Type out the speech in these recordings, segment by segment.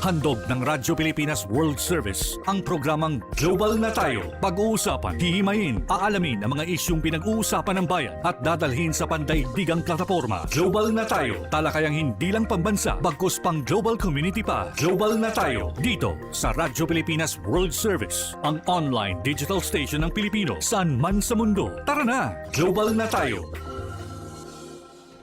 Handog ng Radyo Pilipinas World Service ang programang Global na Tayo. Pag-uusapan, hihimayin, aalamin ang mga isyung pinag-uusapan ng bayan at dadalhin sa pandaigdigang plataforma. Global na Tayo, talakayang hindi lang pambansa, bagkus pang global community pa. Global na Tayo, dito sa Radyo Pilipinas World Service, ang online digital station ng Pilipino saan man sa mundo. Tara na, Global na Tayo!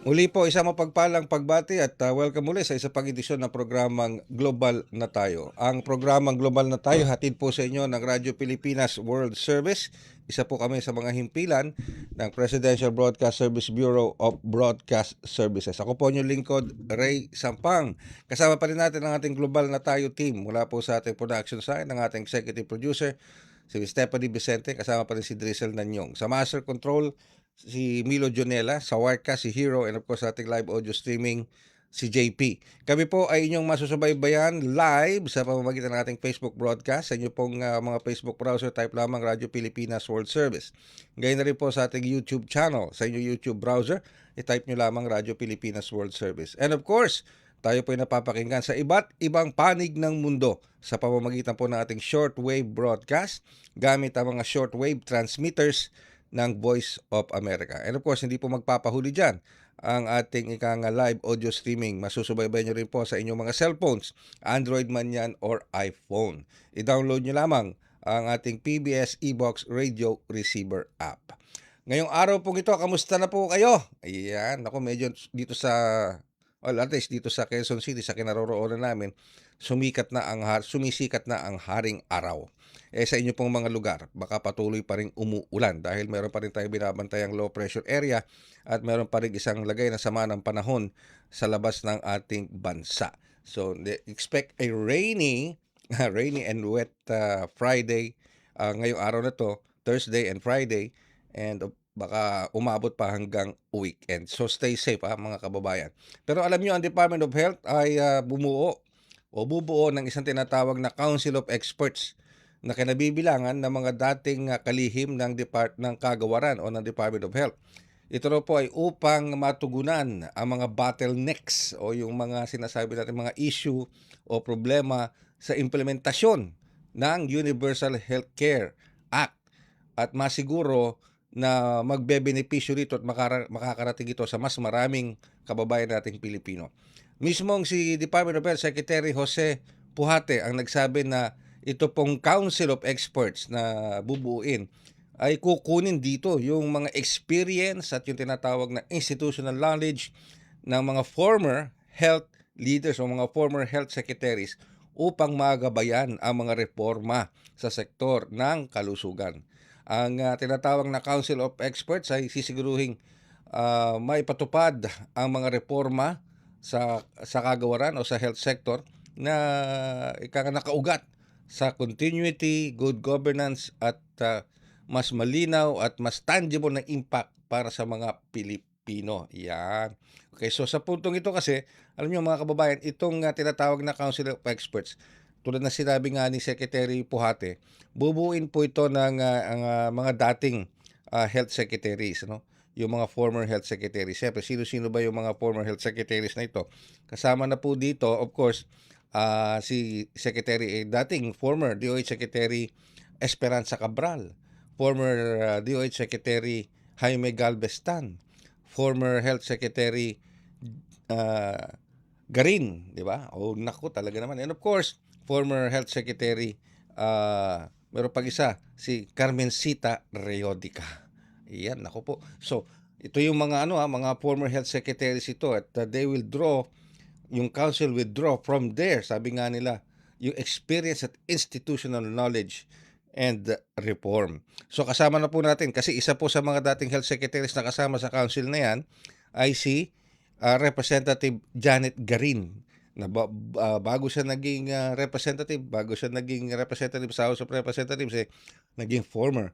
Muli po, isang mapagpalang pagbati at welcome muli sa isa pang edisyon ng programang Global na Tayo. Ang programang Global na Tayo hatid po sa inyo ng Radyo Pilipinas World Service. Isa po kami sa mga himpilan ng Presidential Broadcast Service Bureau of Broadcast Services. Ako po yung lingkod, Ray Sampang. Kasama pa rin natin ang ating Global na Tayo team mula po sa ating production side, ng ating executive producer, si Stephanie Vicente, kasama pa rin si Drizzle Nanyong. Sa Master Control, si Milo Jonela, sa Wirecast, si Hero, and of course sa ating live audio streaming, si JP. Kami po ay inyong masusubaybayan live sa pamamagitan ng ating Facebook broadcast. Sa inyo pong mga Facebook browser, type lamang Radyo Pilipinas World Service. Ngayon na rin po sa ating YouTube channel. Sa inyong YouTube browser, i-type nyo lamang Radyo Pilipinas World Service. And of course, tayo po ay napapakinggan sa iba't ibang panig ng mundo sa pamamagitan po ng ating shortwave broadcast gamit ang mga shortwave transmitters ng Voice of America. And of course, hindi po magpapahuli dyan ang ating live audio streaming. Masusubaybayan nyo rin po sa inyong mga cellphones, Android man yan or iPhone. I-download nyo lamang ang ating PBS eBox Radio Receiver app. Ngayong araw po ito, kamusta na po kayo? Ayan, ako medyo dito sa, at least dito sa Quezon City, sa kinaroroonan namin, sumisikat na ang haring araw. Sa inyo pong mga lugar, baka patuloy pa rin umuulan dahil meron pa rin tayong binabantayang low pressure area at meron pa rin isang lagay na sama ng panahon sa labas ng ating bansa. So, expect a rainy and wet Friday ngayong araw na to, Thursday and Friday, and baka umabot pa hanggang weekend. So, stay safe mga kababayan. Pero alam nyo, ang Department of Health ay bubuo ng isang tinatawag na Council of Experts na kinabibilangan ng mga dating kalihim ng Kagawaran o ng Department of Health. Ito raw po ay upang matugunan ang mga bottlenecks o yung mga sinasabi natin mga issue o problema sa implementasyon ng Universal Healthcare Act at masiguro na magbebenepisyo rito at makakarating ito sa mas maraming kababayan nating Pilipino. Mismong si Department of Health Secretary Jose Puhate ang nagsabi na ito pong Council of Experts na bubuuin ay kukunin dito yung mga experience at yung tinatawag na institutional knowledge ng mga former health leaders o mga former health secretaries upang magabayan ang mga reforma sa sektor ng kalusugan. Ang tinatawag na Council of Experts ay sisiguruhing maipatupad ang mga reforma sa kagawaran o sa health sector na nakaugat sa continuity, good governance at mas malinaw at mas tangible na impact para sa mga Pilipino. Yan. Okay, so sa puntong ito kasi, alam niyo mga kababayan, itong tinatawag na Council of Experts, tulad na sinabi nga ni Secretary Puhate, bubuin po ito ng mga dating health secretaries, no? Yung mga former health secretaries. Siyempre, sino-sino ba yung mga former health secretaries na ito? Kasama na po dito, of course, si Secretary, dating former DOH Secretary Esperanza Cabral, former DOH Secretary Jaime Galvestan, former Health Secretary Garin, di ba? Oh, naku, talaga naman. And of course, former Health Secretary, meron pag isa, si Carmencita Reodica. Iyan, naku po. So, ito yung mga mga former health secretaries ito at they will draw, yung council will draw from there, sabi nga nila, yung experience at institutional knowledge and reform. So kasama na po natin, kasi isa po sa mga dating health secretaries na kasama sa council na yan ay si Representative Janet Garin, na bago siya naging representative sa House of Representatives, naging former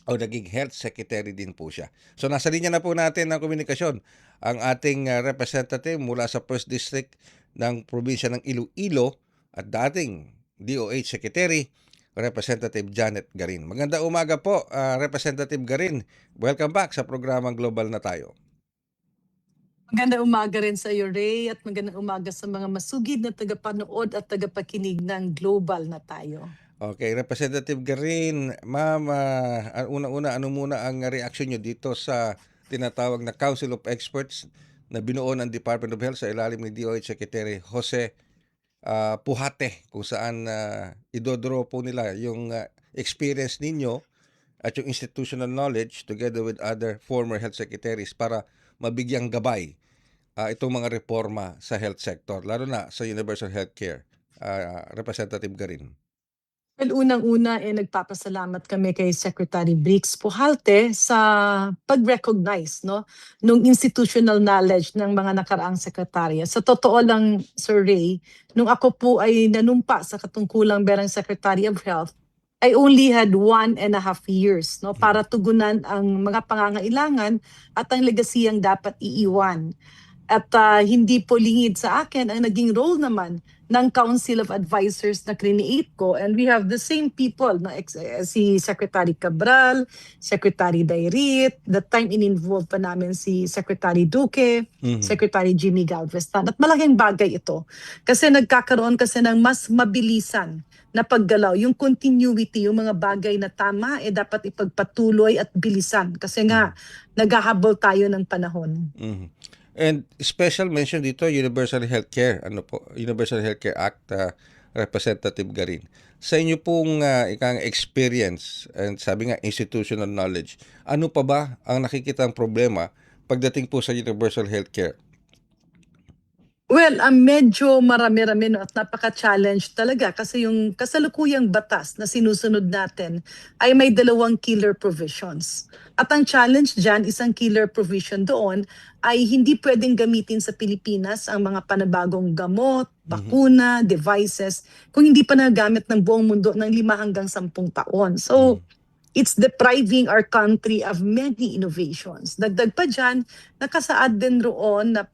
o naging health secretary din po siya. So nasa linya na po natin ng komunikasyon ang ating representative mula sa 1st District ng probinsya ng Iloilo at dating DOH Secretary, Representative Janet Garin. Magandang umaga po, Representative Garin. Welcome back sa programang Global na Tayo. Magandang umaga rin sa iyo, Ray, at magandang umaga sa mga masugid na tagapanood at tagapakinig ng Global na Tayo. Okay, Representative Garin, ma'am, una-una, ano muna ang reaksyon nyo dito sa tinatawag na Council of Experts na binuo ng Department of Health sa ilalim ni DOH Secretary Jose Puhate, kung saan idodro po nila yung experience ninyo at yung institutional knowledge together with other former health secretaries para mabigyang gabay itong mga reforma sa health sector, lalo na sa universal healthcare. Representative Garin. Well, unang-una, nagpapasalamat kami kay Secretary Briggs Pujalte sa pag-recognize, no, nung institutional knowledge ng mga nakaraang sekretarya. Sa totoo lang, Sir Ray, nung ako po ay nanumpa sa katungkulang berang Secretary of Health, I only had 1.5 years, no, para tugunan ang mga pangangailangan at ang legasiyang dapat iiwan. At hindi po lingid sa akin ang naging role naman ng Council of Advisors na create ko, and we have the same people na si Secretary Cabral, Secretary Dairit, that time in-involve pa namin si Secretary Duque, Secretary Jimmy Galveston. At malaking bagay ito kasi nagkakaroon kasi ng mas mabilisan na paggalaw, yung continuity, yung mga bagay na tama dapat ipagpatuloy at bilisan kasi nga naghahabol tayo ng panahon. And special mention dito, Universal Healthcare, Universal Healthcare Act, Representative Garin. Sa inyo pong ikang experience and sabi nga institutional knowledge, ano pa ba ang nakikitang problema pagdating po sa Universal Healthcare? Well, medyo marami-rami, no, at napaka-challenge talaga kasi yung kasalukuyang batas na sinusunod natin ay may 2 killer provisions. At ang challenge dyan, isang killer provision doon ay hindi pwedeng gamitin sa Pilipinas ang mga panabagong gamot, bakuna, devices kung hindi pa nagamit ng buong mundo ng 5 hanggang 10 taon. So, it's depriving our country of many innovations. Dagdag pa dyan, nakasaad din roon na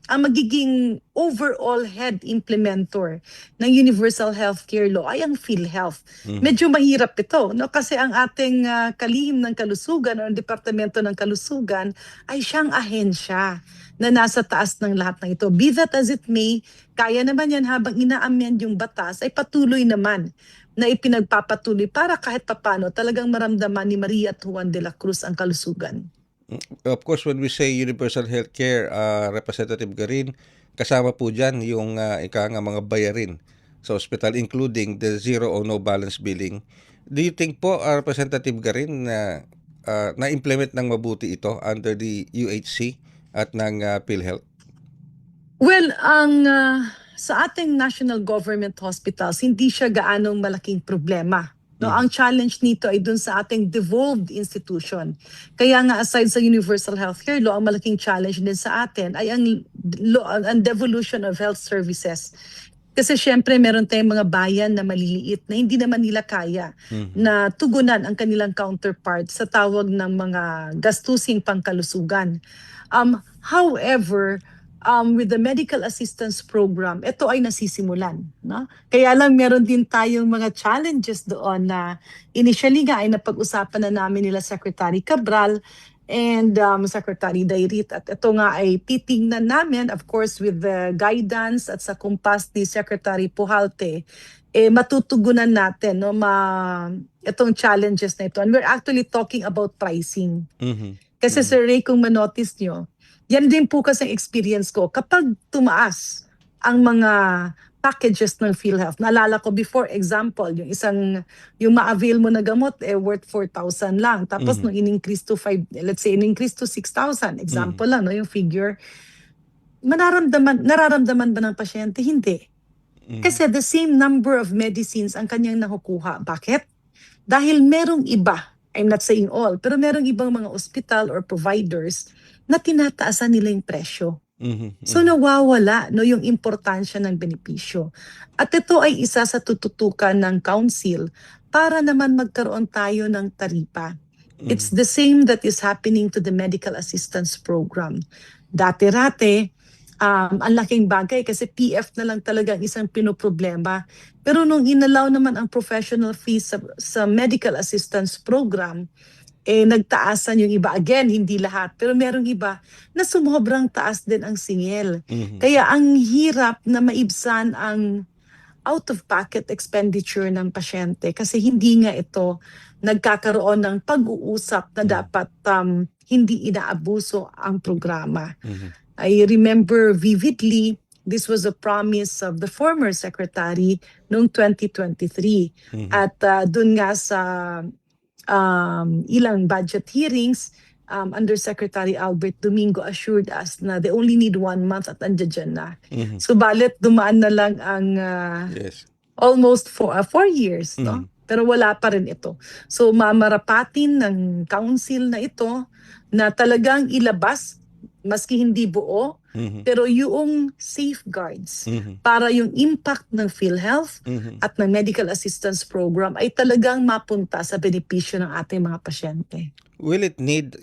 ang magiging overall head implementor ng Universal Healthcare Law ay ang PhilHealth. Medyo mahirap ito, no? Kasi ang ating kalihim ng kalusugan o ang Departamento ng Kalusugan ay siyang ahensya na nasa taas ng lahat ng ito. Be that as it may, kaya naman yan habang ina-amend yung batas ay patuloy naman na ipinagpapatuloy para kahit papano talagang maramdaman ni Maria at Juan de la Cruz ang kalusugan. Of course, when we say universal healthcare, Representative Garin, kasama po dyan yung mga bayarin sa hospital, including the zero or no balance billing. Do you think po, Representative Garin, na-implement ng mabuti ito under the UHC at ng PhilHealth? Well, sa ating national government hospitals, hindi siya gaanong malaking problema. No, ang challenge nito ay dun sa ating devolved institution. Kaya nga aside sa Universal Healthcare Law, ang malaking challenge din sa atin ay ang devolution of health services. Kasi syempre meron tayong mga bayan na maliliit na hindi naman nila kaya na tugunan ang kanilang counterpart sa tawag ng mga gastusing pangkalusugan. However, with the medical assistance program, ito ay nasisimulan. No? Kaya lang meron din tayong mga challenges doon na initially nga ay napag-usapan na namin nila Secretary Cabral and Secretary Dairit. At ito nga ay titingnan namin, of course, with the guidance at sa kumpas ni Secretary Pujalte, matutugunan natin, no, itong challenges na ito. And we're actually talking about pricing. Kasi Sir Ray, kung manotice nyo, yan din po kasi experience ko. Kapag tumaas ang mga packages ng PhilHealth, naalala ko before, example, yung ma-avail mo na gamot, worth 4,000 lang. Tapos nung in-increase to 6,000, example lang, no, yung figure. Nararamdaman ba ng pasyente? Hindi. Kasi the same number of medicines ang kanyang nakukuha. Bakit? Dahil merong iba, I'm not saying all, pero merong ibang mga hospital or providers na tinataasan nila yung presyo. So nawawala, no, yung importansya ng benepisyo. At ito ay isa sa tututukan ng council para naman magkaroon tayo ng taripa. It's the same that is happening to the medical assistance program. Dati-rate, ang laking bagay kasi PF na lang talaga ang isang pinoproblema. Pero nung inalaw naman ang professional fees sa medical assistance program, nagtaasan yung iba. Again, hindi lahat. Pero merong iba na sumobrang taas din ang singil. Mhm. Kaya ang hirap na maibsan ang out-of-pocket expenditure ng pasyente kasi hindi nga ito nagkakaroon ng pag-uusap na dapat hindi inaabuso ang programa. Mhm. I remember vividly, this was a promise of the former secretary noong 2023. Mhm. At dun nga sa ilang budget hearings, Undersecretary Albert Domingo assured us na they only need 1 month at andyan na. Mhm. Subalit dumaan na lang ang Yes. almost 4 years, no? Mhm. Pero wala pa rin ito. So mamarapatin ng council na ito na talagang ilabas maski hindi buo, Mhm. pero yung safeguards Mhm. para yung impact ng PhilHealth Mhm. at ng medical assistance program ay talagang mapunta sa benepisyo ng ating mga pasyente. Will it need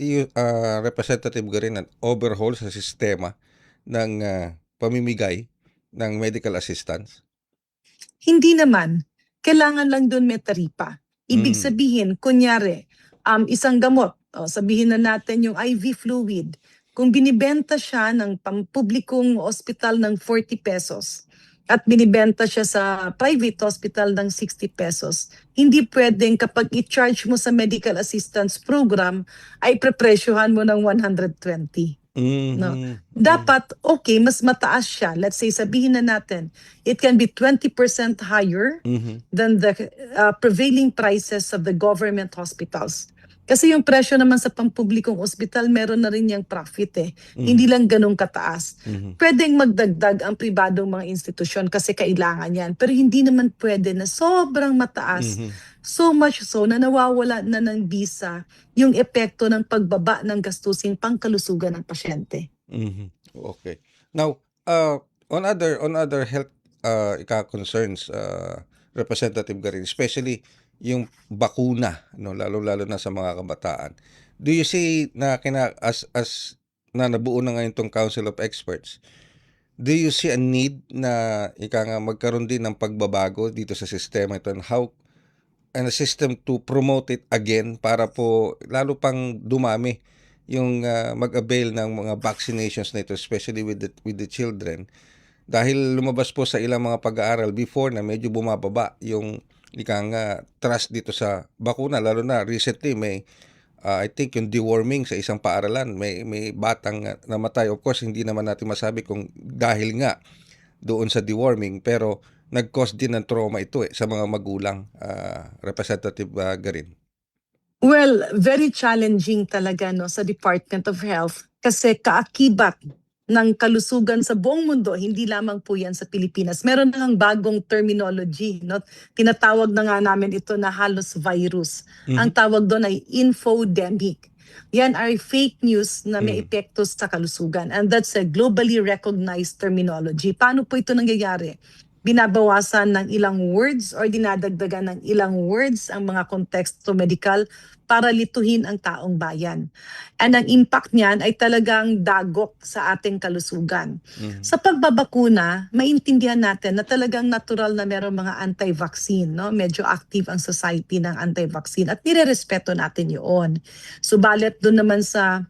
Representative Garin, an overhaul sa sistema ng pamimigay ng medical assistance? Hindi naman. Kailangan lang doon may taripa. Ibig Mm. sabihin, kunyari, isang gamot, sabihin na natin yung IV fluid, kung binibenta siya ng pampublikong ospital ng 40 pesos at binibenta siya sa private hospital ng 60 pesos, hindi pwedeng kapag i-charge mo sa medical assistance program ay prepresyohan mo ng 120. No. Mhm. Dapat, okay, mas mataas siya. Let's say, sabihin na natin, it can be 20% higher Mhm. than the prevailing prices of the government hospitals. Kasi yung presyo naman sa pampublikong ospital, meron na rin yung profit eh. Hindi lang ganun kataas. Mhm. Pwedeng magdagdag ang pribadong mga institusyon kasi kailangan yan. Pero hindi naman pwede na sobrang mataas. Mhm. So much so na nawawala na ng bisa yung epekto ng pagbaba ng gastusin pangkalusugan ng pasyente. Mhm. Okay. Now, on other health concerns, Representative Garin, especially yung bakuna, no, lalo na sa mga kabataan. Do you see na as na nabuo na ngayon tong Council of Experts, do you see a need na magkaroon din ng pagbabago dito sa sistema ito, and a system to promote it again para po lalo pang dumami yung mag-avail ng mga vaccinations na ito, especially with the children, dahil lumabas po sa ilang mga pag-aaral before na medyo bumababa yung trust dito sa bakuna, lalo na recently may I think yung deworming sa isang paaralan, may batang namatay. Of course, hindi naman natin masabi kung dahil nga doon sa deworming, pero nag-cause din ng trauma ito sa mga magulang, Representative Garin. Well, very challenging talaga no sa Department of Health kasi kaakibat ng kalusugan sa buong mundo, hindi lamang po yan sa Pilipinas. Meron na ng bagong terminology, no? Tinatawag na nga namin ito na halos virus. Ang tawag doon ay infodemic. Yan ay fake news na may epekto sa kalusugan, and that's a globally recognized terminology. Paano po ito nangyayari? Binabawasan ng ilang words or dinadagdagan ng ilang words ang mga konteksto medikal para lituhin ang taong bayan. And ang impact niyan ay talagang dagok sa ating kalusugan. Sa pagbabakuna, maintindihan natin na talagang natural na merong mga anti-vaccine, no? Medyo active ang society ng anti-vaccine at nirerespeto natin yun. Subalit doon naman sa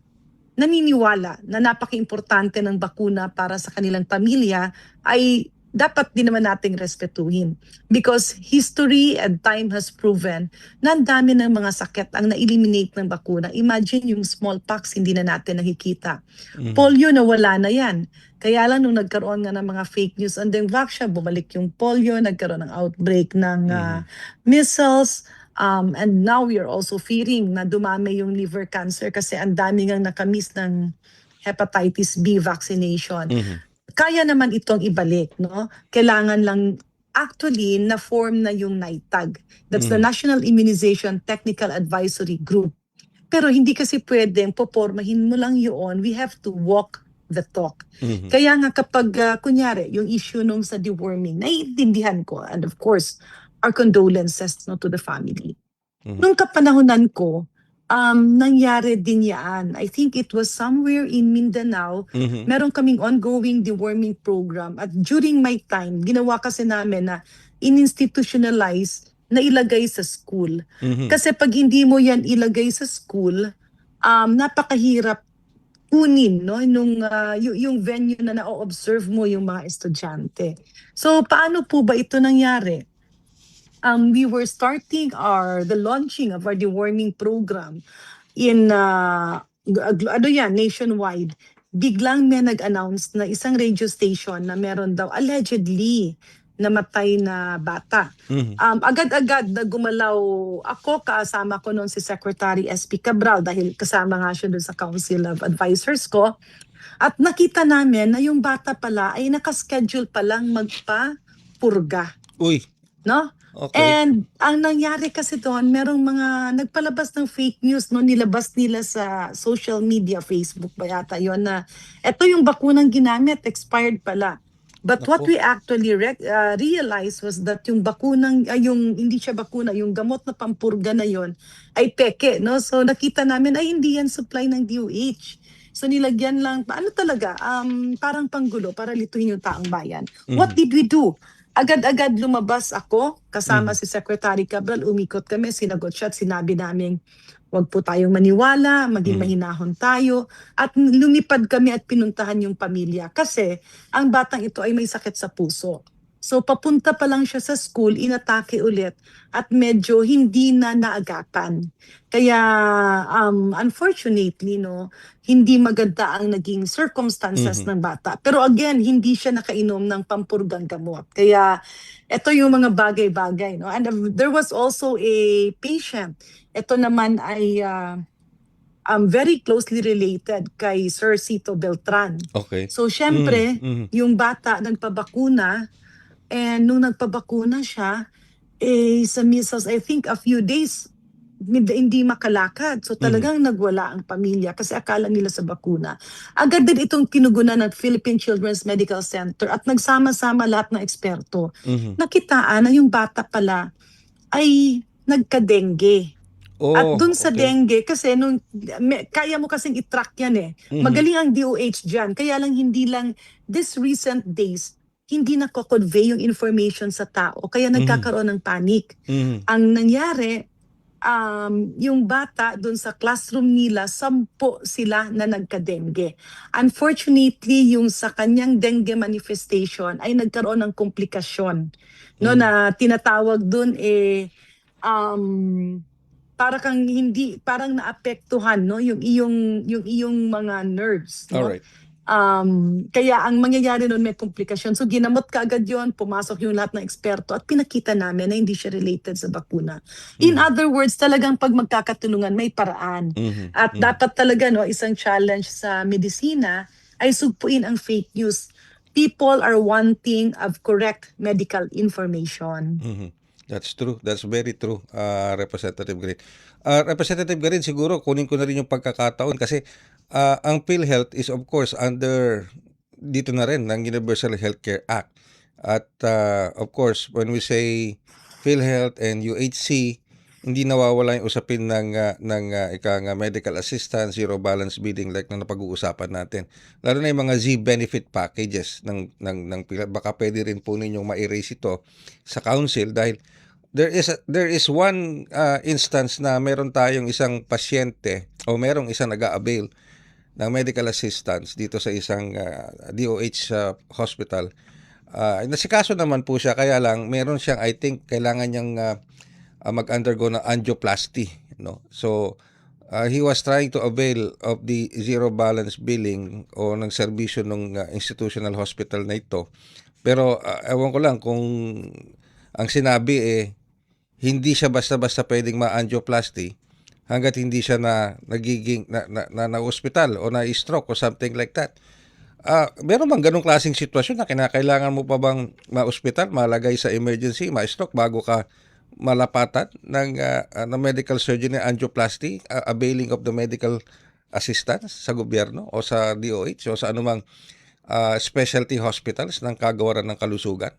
naniniwala na napaka-importante ng bakuna para sa kanilang pamilya ay dapat din naman nating respetuhin. Because history and time has proven na ang dami ng mga sakit ang na-eliminate ng bakuna. Imagine yung smallpox, hindi na natin nakikita. Polio, nawala na yan. Kaya lang nung nagkaroon nga ng mga fake news and then vaccine, bumalik yung polio, nagkaroon ng outbreak ng measles, and now we are also fearing na dumami yung liver cancer kasi ang dami nga nakamiss ng hepatitis B vaccination. Kaya naman itong ibalik, no? Kailangan lang actually na-form na yung NITAG. That's the National Immunization Technical Advisory Group. Pero hindi kasi pwedeng popormahin mo lang yun. We have to walk the talk. Kaya nga kapag, kunyari, yung issue nung sa deworming, naiintindihan ko. And of course, our condolences no, to the family. Nung kapanahunan ko, nangyari din yan. I think it was somewhere in Mindanao. Meron kaming ongoing deworming program. At during my time, ginawa kasi namin na in-institutionalize na ilagay sa school. Mhm. Kasi pag hindi mo yan ilagay sa school, napakahirap kunin, no, yung venue na na-observe mo yung mga estudyante. So paano po ba ito nangyari? We were starting the launching of our deworming program in nationwide. Biglang may nag-announce na isang radio station na meron daw allegedly namatay na bata. Mhm. Agad-agad na gumalaw ako, kasama ko noon si Secretary SP Cabral dahil kasama nga siya doon sa Council of Advisors ko. At nakita namin na yung bata pala ay nakaschedule palang magpa-purga. Uy, No? okay. And ang nangyari kasi doon, merong mga nagpalabas ng fake news, no, nilabas nila sa social media, Facebook ba yata yun, na eto yung bakunang ginamit, expired pala. But what Naku. we actually realized was that yung bakunang, yung hindi siya bakuna, yung gamot na pampurga na yon ay peke, no? So nakita namin ay hindi yan supply ng DOH. So nilagyan lang, ano talaga, parang panggulo para lituhin yung taong bayan. What did we do? Agad-agad lumabas ako, kasama si Secretary Cabral, umikot kami, sinagot siya at sinabi namin, huwag po tayong maniwala, maging mahinahon tayo, at lumipad kami at pinuntahan yung pamilya. Kasi ang batang ito ay may sakit sa puso. So papunta pa lang siya sa school, inatake ulit, at medyo hindi na naagapan. Kaya unfortunately, no, hindi maganda ang naging circumstances ng bata. Pero again, hindi siya nakainom ng pampurgang gamot. Kaya ito yung mga bagay-bagay, no. And there was also a patient. Ito naman ay very closely related kay Sir Cito Beltran. Okay. So syempre, Mhm. yung bata nagpabakuna, and nung nagpabakuna siya, sa measles, I think a few days, hindi makalakad. So talagang nagwala ang pamilya kasi akala nila sa bakuna. Agad din itong tinugunan ng Philippine Children's Medical Center at nagsama-sama lahat ng eksperto. Nakitaan na yung bata pala ay nagka-dengue. At Oh, dun sa okay. dengue, kasi kaya mo kasing i-track yan eh. Magaling ang DOH dyan. Kaya lang hindi lang this recent days, hindi nako-convey yung information sa tao. Kaya nagkakaroon ng panic. Ang nangyari, yung bata dun sa classroom nila, 10 sila na nagka-dengue. Unfortunately, yung sa kanyang dengue manifestation ay nagkaroon ng komplikasyon. No, na tinatawag dun parang naapektuhan, no, yung iyong mga nerves, no. Alright. Kaya ang mangyayari noon, may komplikasyon. So ginamot ka agad yon, pumasok yung lahat ng eksperto at pinakita namin na hindi siya related sa bakuna. In other words, talagang pag magkakatulungan, may paraan. At dapat talaga, no, isang challenge sa medisina ay sugpuin ang fake news. People are wanting of correct medical information. That's true. That's very true, Representative Green. Representative Green, siguro kunin ko na rin yung pagkakataon kasi ang PhilHealth is of course under dito na rin ng Universal Healthcare Act. At of course, when we say PhilHealth and UHC, hindi nawawala yung usapin ng medical assistance, zero balance billing like na napag-uusapan natin. Lalo na yung mga Z-benefit packages ng PhilHealth. Baka pwede rin po ninyong ma-erase ito sa council dahil there is one instance na meron tayong isang pasyente o merong isang nag-a-avail ng medical assistance dito sa isang DOH hospital. Nasikaso naman po siya, kaya lang meron siyang, I think, kailangan niyang mag-undergo ng angioplasty, no? So he was trying to avail of the zero balance billing o ng serbisyo ng institutional hospital na ito. Pero ewan ko lang kung ang sinabi hindi siya basta-basta pwedeng ma-angioplasty hanggat hindi siya nagiging na hospital o na-stroke o something like that. Meron bang ganong klaseng sitwasyon na kinakailangan mo pa bang ma-hospital, malagay sa emergency, ma-stroke bago ka malapatan ng medical surgery na angioplasty, availing of the medical assistance sa gobyerno o sa DOH o sa anumang specialty hospitals ng kagawaran ng kalusugan?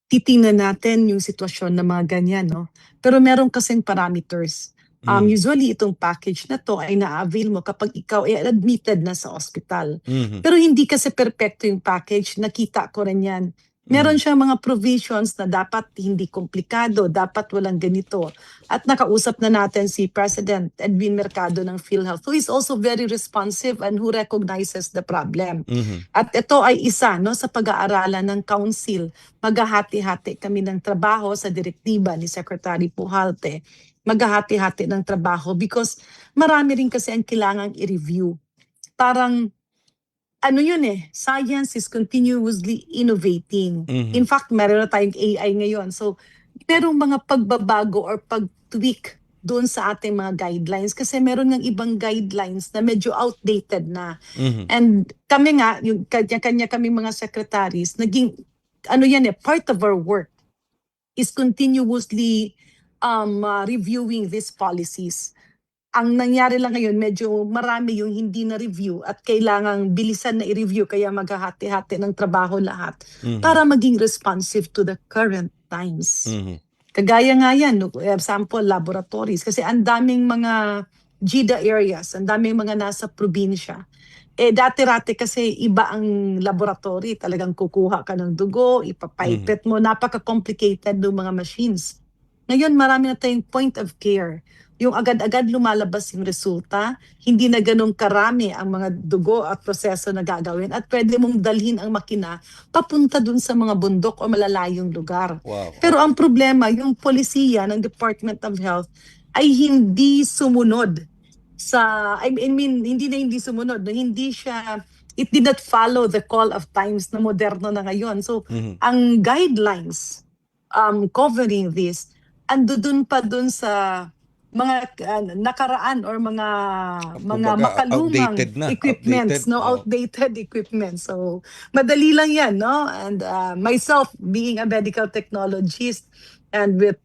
Titingnan natin yung sitwasyon ng mga ganyan, no? Pero meron kasing parameters. Usually itong package na to ay na-avail mo kapag ikaw ay admitted na sa ospital. Pero hindi kasi perpekto yung package, nakita ko rin yan. Meron siyang mga provisions na dapat hindi komplikado, dapat walang ganito. At nakausap na natin si President Edwin Mercado ng PhilHealth, who is also very responsive and who recognizes the problem. Mhm. At ito ay isa no, sa pag-aaralan ng council. Maghahati-hati kami ng trabaho sa direktiba ni Secretary Pujalte. Maghahati-hati ng trabaho because marami rin kasi ang kailangang i-review. Parang ano yun science is continuously innovating. Mhm. In fact, meron na tayong AI ngayon. So, merong mga pagbabago or pag-tweak doon sa ating mga guidelines kasi meron ng ibang guidelines na medyo outdated na. Mhm. And kami nga, yung kanya-kanya kaming mga secretaries, naging, part of our work is continuously reviewing these policies. Ang nangyari lang ngayon, medyo marami yung hindi na-review at kailangang bilisan na i-review kaya maghahati-hati ng trabaho lahat Mhm. para maging responsive to the current times. Mhm. Kagaya nga yan, example, laboratories. Kasi ang daming mga GIDA areas, ang daming mga nasa probinsya. Dati-rati kasi iba ang laboratory. Talagang kukuha ka ng dugo, ipapipet mo. Napaka-complicated ng mga machines. Ngayon, marami na tayong point of care. Yung agad-agad lumalabas yung resulta, hindi na ganun karami ang mga dugo at proseso na gagawin at pwede mong dalhin ang makina papunta dun sa mga bundok o malalayong lugar. Wow. Pero ang problema, yung polisiya ng Department of Health ay hindi sumunod sa, hindi sumunod, no? Hindi siya, it did not follow the call of times na moderno na ngayon. So, Mhm. ang guidelines covering this, dun pa sa mga nakaraan or mga Kumbaga, makalumang outdated na. equipments, Outdated. Oo. outdated equipment. So, madali lang yan, no? And myself, being a medical technologist and with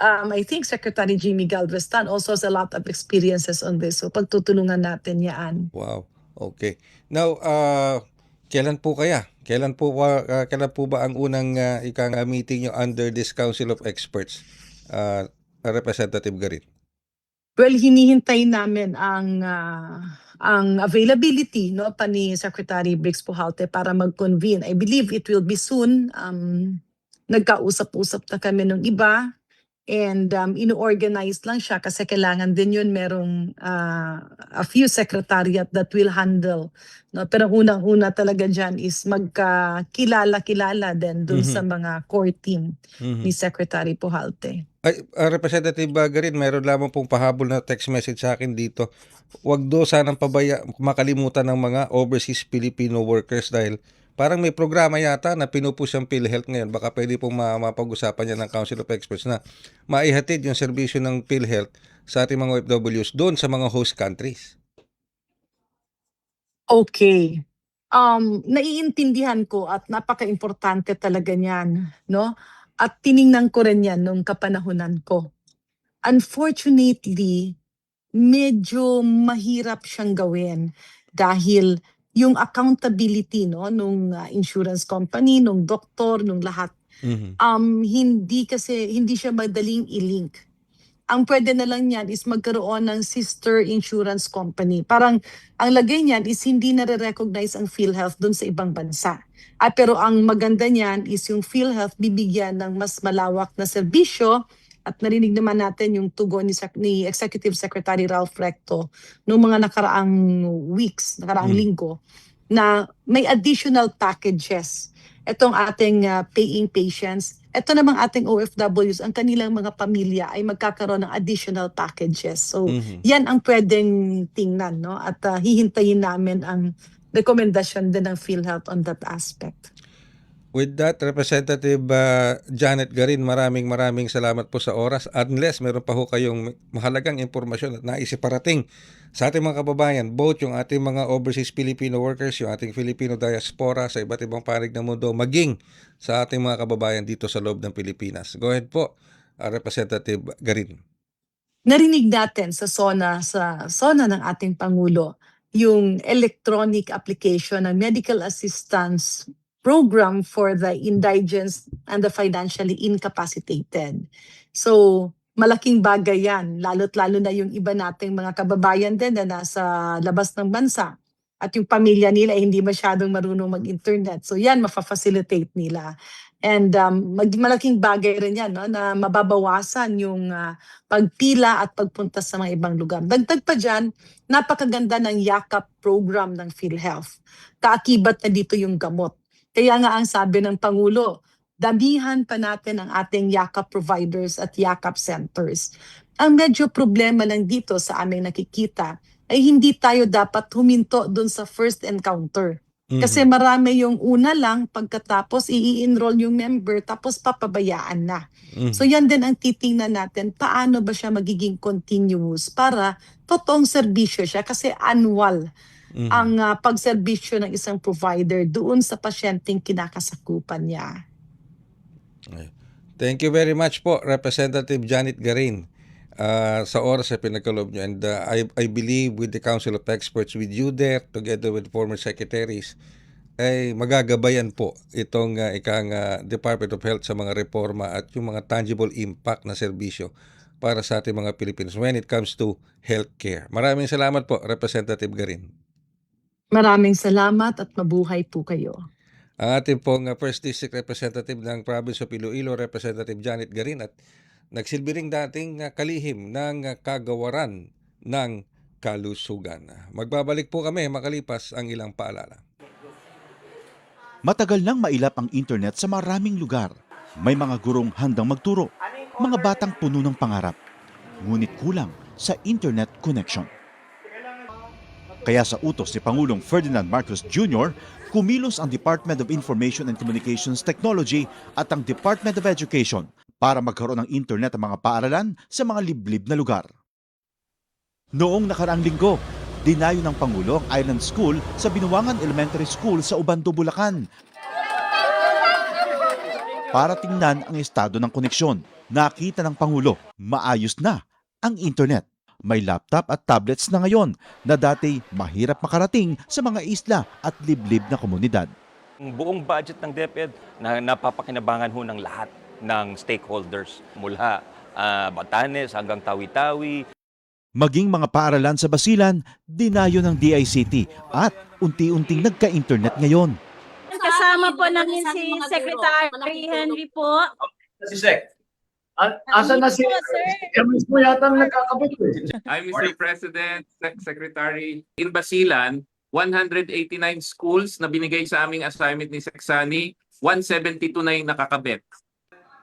I think Secretary Jimmy Galveston also has a lot of experiences on this. So, pagtutulungan natin yan. Wow. Okay. Now, kailan po kailan po ba ang unang ikang meeting nyo under this Council of Experts, Representative Garin? Well, hinihintay namin ang availability no pa ni Secretary Briggs Pujalte para mag-convene. I believe it will be soon. Nagkausap-usap na kami ng iba and ino-organize lang siya kasi kailangan din yun merong a few secretariat that will handle. No? Pero unang-una talaga dyan is magkakilala-kilala din dun sa mga core team ni Secretary Pujalte. Ay, Representative Garin, meron lamang pong pahabol na text message sa akin dito. Huwag do sanang makalimutan ng mga overseas Filipino workers dahil parang may programa yata na pinupush ang PhilHealth ngayon. Baka pwede pong mapag-usapan yan ng Council of Experts na maihatid yung serbisyo ng PhilHealth sa ating mga OFWs doon sa mga host countries. Okay. Naiintindihan ko at napaka-importante talaga niyan, no? At tiningnan ko rin yan nung kapanahunan ko. Unfortunately, medyo mahirap siyang gawin dahil yung accountability no nung insurance company, nung doktor, nung lahat Mhm. hindi siya madaling i-link. Ang pwede na lang niyan is magkaroon ng sister insurance company. Parang ang lagay niyan is hindi nare-recognize ang PhilHealth dun sa ibang bansa. Pero ang maganda niyan is yung PhilHealth bibigyan ng mas malawak na serbisyo at narinig naman natin yung tugon ni Executive Secretary Ralph Recto noong mga nakaraang weeks, nakaraang linggo na may additional packages. Itong ating paying patients, ito namang ating OFWs, ang kanilang mga pamilya ay magkakaroon ng additional packages. So, yan ang pwedeng tingnan, no? At hihintayin namin ang rekomendasyon din ng PhilHealth on that aspect. With that, Representative Janet Garin, maraming salamat po sa oras. Unless meron pa ho kayong mahalagang impormasyon at nais iparating sa ating mga kababayan, both yung ating mga overseas Filipino workers, yung ating Filipino diaspora sa iba't ibang panig ng mundo, maging sa ating mga kababayan dito sa loob ng Pilipinas. Go ahead po, Representative Garin. Narinig natin sa SONA ng ating Pangulo, yung electronic application ng medical assistance program for the indigents and the financially incapacitated. So, malaking bagay yan, lalo't lalo na yung iba nating mga kababayan din na nasa labas ng bansa at yung pamilya nila ay hindi masyadong marunong mag-internet. So yan, mafa-facilitate nila. And malaking bagay rin yan, no, na mababawasan yung pagpila at pagpunta sa mga ibang lugar. Dagdag pa dyan, napakaganda ng yakap program ng PhilHealth. Kaakibat na dito yung gamot. Kaya nga ang sabi ng Pangulo, damihan pa natin ang ating yakap providers at yakap centers. Ang medyo problema lang dito sa aming nakikita ay hindi tayo dapat huminto doon sa first encounter. Kasi marami yung una lang, pagkatapos i-enroll yung member, tapos papabayaan na. So yan din ang titingnan natin, paano ba siya magiging continuous para totoong serbisyo siya kasi annual ang pagserbisyo ng isang provider doon sa pasyenteng kinakasakupan niya. Thank you very much po, Representative Janet Garin, sa oras na pinagkaloob nyo. And I believe with the Council of Experts, with you there, together with former secretaries, ay magagabayan po itong Department of Health sa mga reforma at yung mga tangible impact na serbisyo para sa ating mga Pilipinos when it comes to healthcare. Maraming salamat po, Representative Garin. Maraming salamat at mabuhay po kayo. Ang ating pong First District Representative ng Province of Iloilo, Representative Janet Garin, at nagsilbi ring dating kalihim ng kagawaran ng kalusugan. Magbabalik po kami makalipas ang ilang paalala. Matagal nang mailap ang internet sa maraming lugar. May mga gurong handang magturo, mga batang puno ng pangarap, ngunit kulang sa internet connection. Kaya sa utos ni Pangulong Ferdinand Marcos Jr., kumilos ang Department of Information and Communications Technology at ang Department of Education para magkaroon ng internet ang mga paaralan sa mga liblib na lugar. Noong nakaraang linggo, dinayo ng Pangulo ang Island School sa Binuangan Elementary School sa Ubando, Bulacan para tingnan ang estado ng koneksyon. Nakita ng Pangulo, maayos na ang internet. May laptop at tablets na ngayon na dati mahirap makarating sa mga isla at liblib na komunidad. Ang buong budget ng DepEd na napapakinabangan ho ng lahat ng stakeholders mula Batanes hanggang Tawi-Tawi. Maging mga paaralan sa Basilan, dinayo ng DICT at unti-unting nagka-internet ngayon. Kasama po namin si Secretary Henry po. Si Sec. Asa na si Emis mo yata ang nagkakabit eh. Hi, Mr. President, Secretary. In Basilan, 189 schools na binigay sa aming assignment ni Seksani, 172 na yung nakakabit.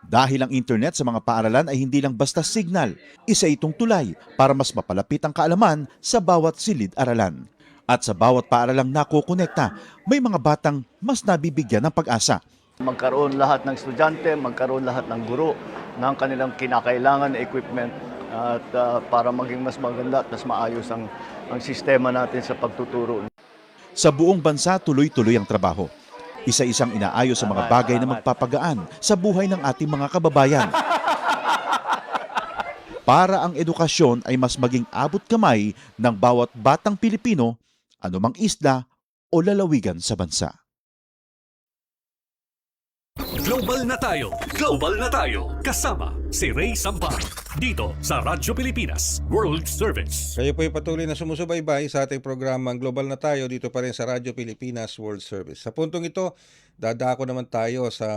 Dahil ang internet sa mga paaralan ay hindi lang basta signal, isa itong tulay para mas mapalapit ang kaalaman sa bawat silid-aralan. At sa bawat paaralang nakokonekta, may mga batang mas nabibigyan ng pag-asa. Magkaroon lahat ng estudyante, magkaroon lahat ng guro ng kanilang kinakailangan na equipment at para maging mas maganda at mas maayos ang sistema natin sa pagtuturo. Sa buong bansa, tuloy-tuloy ang trabaho. Isa-isang inaayos sa mga bagay na magpapagaan sa buhay ng ating mga kababayan. Para ang edukasyon ay mas maging abot kamay ng bawat batang Pilipino, anumang isla o lalawigan sa bansa. Global na tayo! Global na tayo! Kasama si Ray Sampar dito sa Radyo Pilipinas World Service. Kayo po ay patuloy na sumusubaybay sa ating programang Global na Tayo dito pa rin sa Radyo Pilipinas World Service. Sa puntong ito, dadako naman tayo sa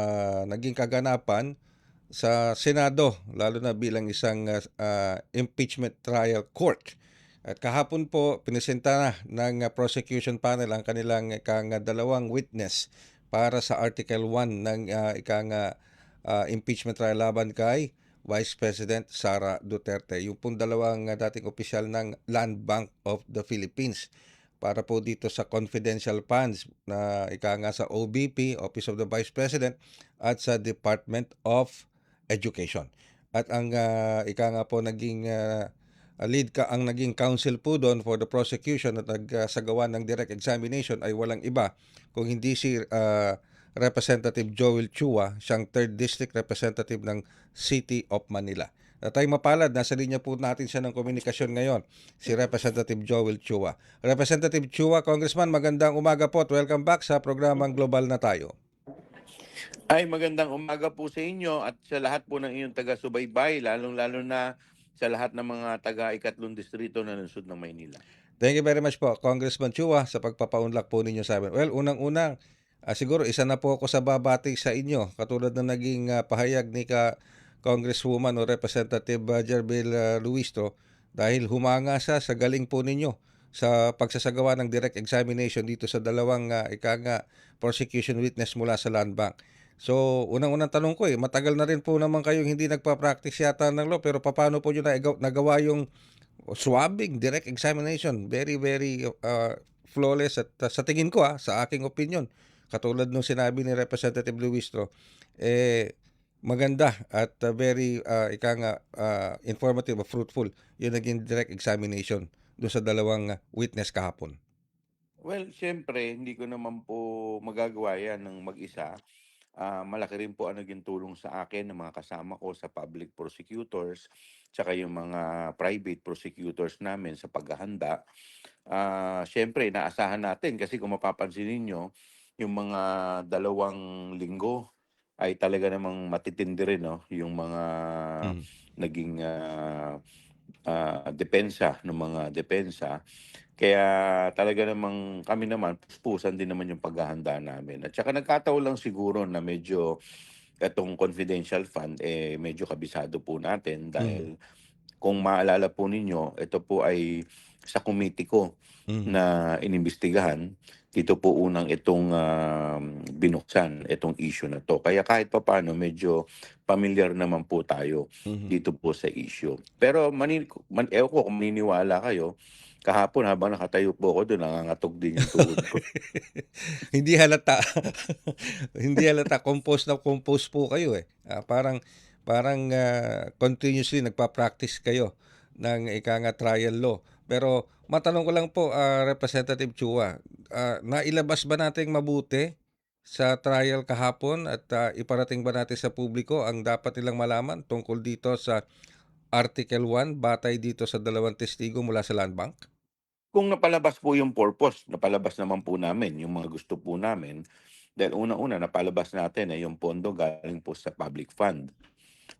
naging kaganapan sa Senado, lalo na bilang isang impeachment trial court. At kahapon po, pinesenta na ng prosecution panel ang kanilang dalawang witness para sa Article 1 ng impeachment trial laban kay Vice President Sara Duterte. Yung pong dalawang dating opisyal ng Land Bank of the Philippines para po dito sa confidential funds na sa OBP, Office of the Vice President, at sa Department of Education. At ang po naging ang naging counsel po doon for the prosecution at nagsagawa ng direct examination ay walang iba kung hindi si Representative Joel Chua, siyang 3rd District Representative ng City of Manila. Tayo mapalad, nasa linya po natin siya ng komunikasyon ngayon, si Representative Joel Chua. Representative Chua, Congressman, magandang umaga po at welcome back sa programang Global na Tayo. Ay, magandang umaga po sa inyo at sa lahat po ng inyong taga-subaybay, lalong-lalo na sa lahat ng mga taga-ikatlong distrito na lungsod ng Maynila. Thank you very much po, Congressman Chua, sa pagpapaunlak po ninyo sa amin. Well, unang-unang, siguro isa na po ako sa babati sa inyo, katulad ng naging pahayag ni Congresswoman o Representative Jerbil Luistro, dahil humanga siya sa galing po ninyo sa pagsasagawa ng direct examination dito sa dalawang prosecution witness mula sa Land Bank. So, unang-unang tanong ko matagal na rin po naman kayong hindi nagpa-practice yata ng law, pero paano po nyo nagawa yung swabbing, direct examination? Very, very flawless at sa tingin ko sa aking opinion, katulad nung sinabi ni Representative Luistro, maganda at very informative o fruitful yung naging direct examination doon sa dalawang witness kahapon. Well, siyempre, hindi ko naman po magagawa yan ng mag-isa. Malaki rin po ang naging tulong sa akin ng mga kasama ko sa public prosecutors, tsaka yung mga private prosecutors namin sa paghahanda. Siyempre, naasahan natin kasi kung mapapansin ninyo, yung mga 2 linggo ay talaga namang matitindi rin, no? Yung mga naging depensa ng mga depensa. Kaya talaga namang kami naman, puspusan din naman yung paghahanda namin. At saka nagkataon lang siguro na medyo itong confidential fund, medyo kabisado po natin dahil kung maalala po ninyo, ito po ay sa committee ko na inimbestigahan. Dito po unang itong binuksan, itong issue na to. Kaya kahit papaano, medyo familiar naman po tayo dito po sa issue. Pero ewan ko kung maniniwala kayo, kahapon habang nakatayo po ako doon, nangangatog din yung tuhod ko. Hindi halata. Hindi halata. Compose na compose po kayo parang continuously nagpa-practice kayo ng trial law. Pero matanong ko lang po, Representative Chua, nailabas ba nating mabuti sa trial kahapon at iparating ba natin sa publiko ang dapat nilang malaman tungkol dito sa Article 1 batay dito sa dalawang testigo mula sa Land Bank? Kung napalabas po yung purpose, napalabas naman po namin yung mga gusto po namin. Dahil unang-una, napalabas natin yung pondo galing po sa public fund.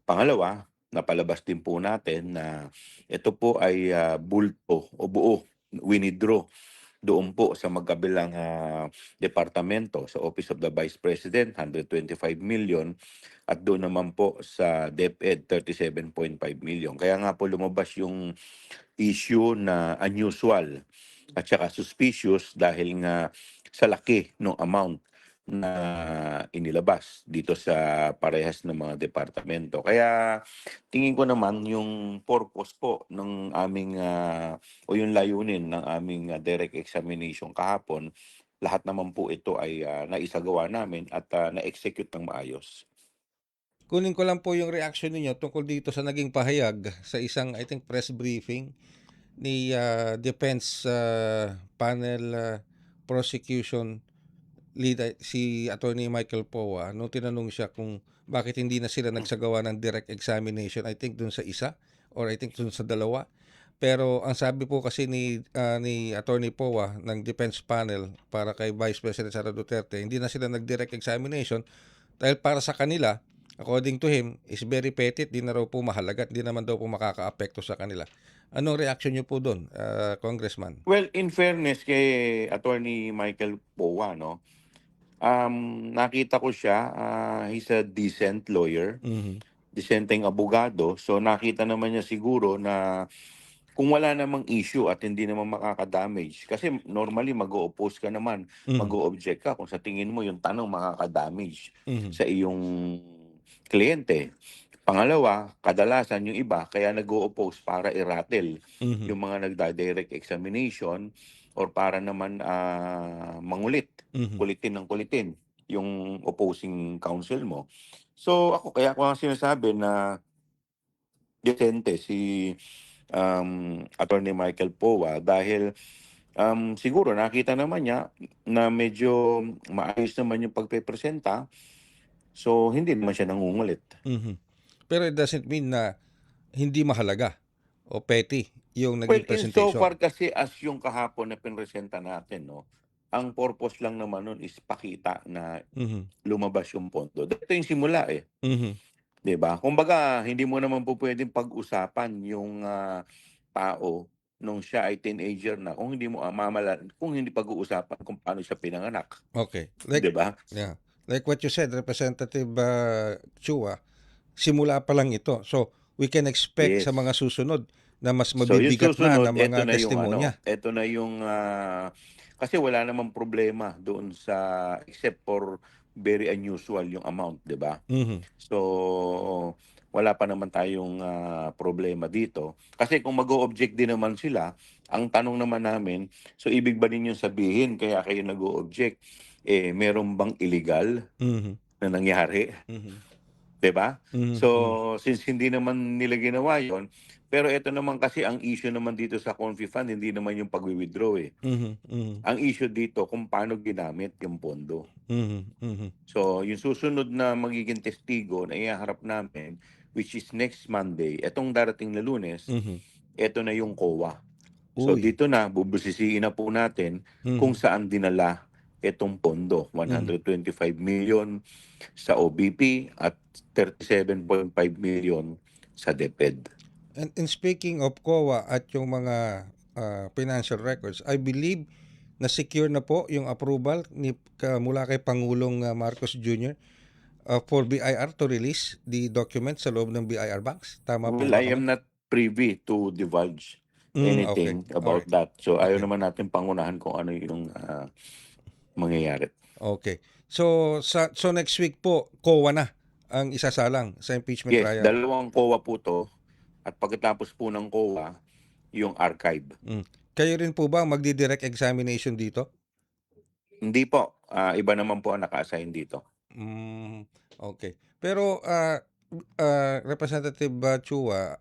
Pangalawa, napalabas din po natin na ito po ay bulto o buo, winidraw doon po sa magkabilang departamento, sa Office of the Vice President, 125 million, at doon naman po sa DepEd, 37.5 million. Kaya nga po lumabas yung issue na unusual at saka suspicious dahil nga sa laki ng amount na inilabas dito sa parehas ng mga departamento. Kaya tingin ko naman yung purpose po ng aming o yung layunin ng aming direct examination kahapon, lahat naman po ito ay naisagawa namin at na-execute ng maayos. Kunin ko lang po yung reaction ninyo tungkol dito sa naging pahayag sa isang, I think, press briefing ni Defense Panel Prosecution Lead, si Attorney Michael Poa, nung tinanong siya kung bakit hindi na sila nagsagawa ng direct examination, I think dun sa isa or I think dun sa dalawa. Pero ang sabi po kasi ni Attorney Poa ng Defense Panel para kay Vice President Sara Duterte, hindi na sila nag-direct examination dahil para sa kanila, according to him, is very petty, di na raw po mahalaga, di naman daw po makaka-apekto sa kanila. Anong reaction niyo po doon, Congressman? Well, in fairness kay Attorney Michael Poa, no, nakita ko siya, he's a decent lawyer, decenteng abogado. So nakita naman niya siguro na kung wala namang issue at hindi naman makaka-damage, kasi normally mag-o-oppose ka naman, mag-o-object ka kung sa tingin mo yung tanong makaka-damage sa iyong kliyente. Pangalawa, kadalasan yung iba kaya nag-o-oppose para i-rattle yung mga nagda-direct examination or para naman mangulit, kulitin ng kulitin yung opposing counsel mo. So ako, kaya ko ang sinasabi na decente si Attorney Michael Poa dahil siguro nakita naman niya na medyo maayos naman yung pagpepresenta, so hindi naman siya nangungulit. Pero it doesn't mean na hindi mahalaga o petty yung Well, naging presentation. insofar kasi as yung kahapon na pinresenta natin, no, ang purpose lang naman nun is pakita na lumabas yung pondo. Ito yung simula eh. 'Di ba? Kumbaga, hindi mo naman po pwedeng pag-usapan yung tao nung siya ay teenager na kung hindi mo kung hindi pag-uusapan kung paano siya pinanganak, Okay. 'di ba? Yeah. Like what you said, Representative Chua, simula pa lang ito. So, we can expect sa mga Yes. susunod na mas So yung mabibigat na susunod, mga testimonya. eto na yung kasi wala namang problema doon sa except for very unusual yung amount, 'di ba? Mhm. So wala pa naman tayong problema dito. Kasi kung mag-o-object din naman sila, ang tanong naman namin, so ibig ba ninyong sabihin kaya kayo nag-o-object, meron bang illegal Mhm. na nangyari? Mhm. 'Di ba? Mhm. So, Mhm. since hindi naman nila ginawa 'yon, pero ito naman kasi ang issue naman dito sa Confi Fund hindi naman yung pagwi-withdraw, eh. Mhm. Mhm. Ang issue dito kung paano ginamit yung pondo. Mhm. Mhm. So, yung susunod na magiging testigo na ihaharap namin, which is next Monday, etong darating na Lunes, Mhm. eto na yung COA. So, Uy. dito na bubusisiin na po natin kung Mhm. saan dinala itong pondo, Mhm. 125 million sa OBP at 37.5 million sa DepEd. And speaking of COA at yung mga financial records, I believe na secure na po yung approval mula kay Pangulong Marcos Jr. For BIR to release the document sa loob ng BIR banks. Tama po Well, ba I kami? am not privy to divulge Okay. anything All about right. that. So, ayaw Okay. naman natin pangunahan kung ano yung mangyayari. Okay. So next week po, COA na ang isasalang sa impeachment Yes, trial. dalawang COA po to at pagkatapos po ng COA, yung archive. Kayo rin po ba ang magdi-direct examination dito? Hindi po, iba naman po ang naka-assign dito. Okay. Pero Representative Chua,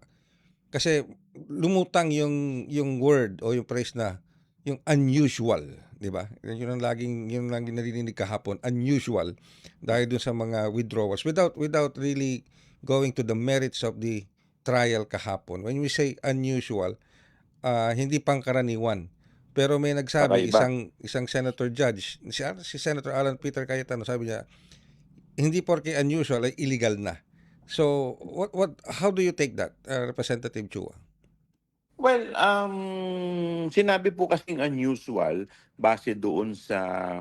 kasi lumutang yung word o yung phrase na yung unusual, 'di ba? Yun ang laging naririnig kahapon, unusual dahil dun sa mga withdrawals without really going to the merits of the trial kahapon. When we say unusual, hindi pangkaraniwan. Pero may nagsabi Kakaiba. isang senator judge, si Senator Alan Peter Cayetano, sabi niya, hindi porke unusual ay illegal na. So, how do you take that, Representative Chua? Well, sinabi po kasing unusual base doon sa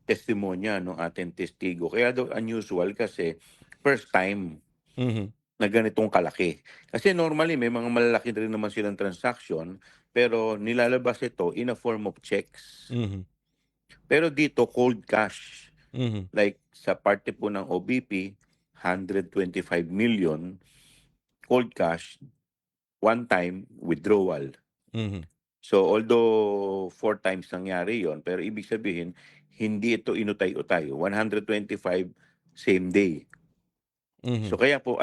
testimonya ng ating testigo. Kaya daw unusual kasi first time Mhm. na ganitong kalaki. Kasi normally may mga malalaki rin naman silang transaction pero nilalabas ito in a form of checks. Mhm. Pero dito cold cash. Mhm. Like sa parte po ng OBP, 125 million cold cash, one-time withdrawal. Mhm. So although 4 times nangyari yon, pero ibig sabihin, hindi ito inutay-utay. 125 same day. Mhm. So kaya po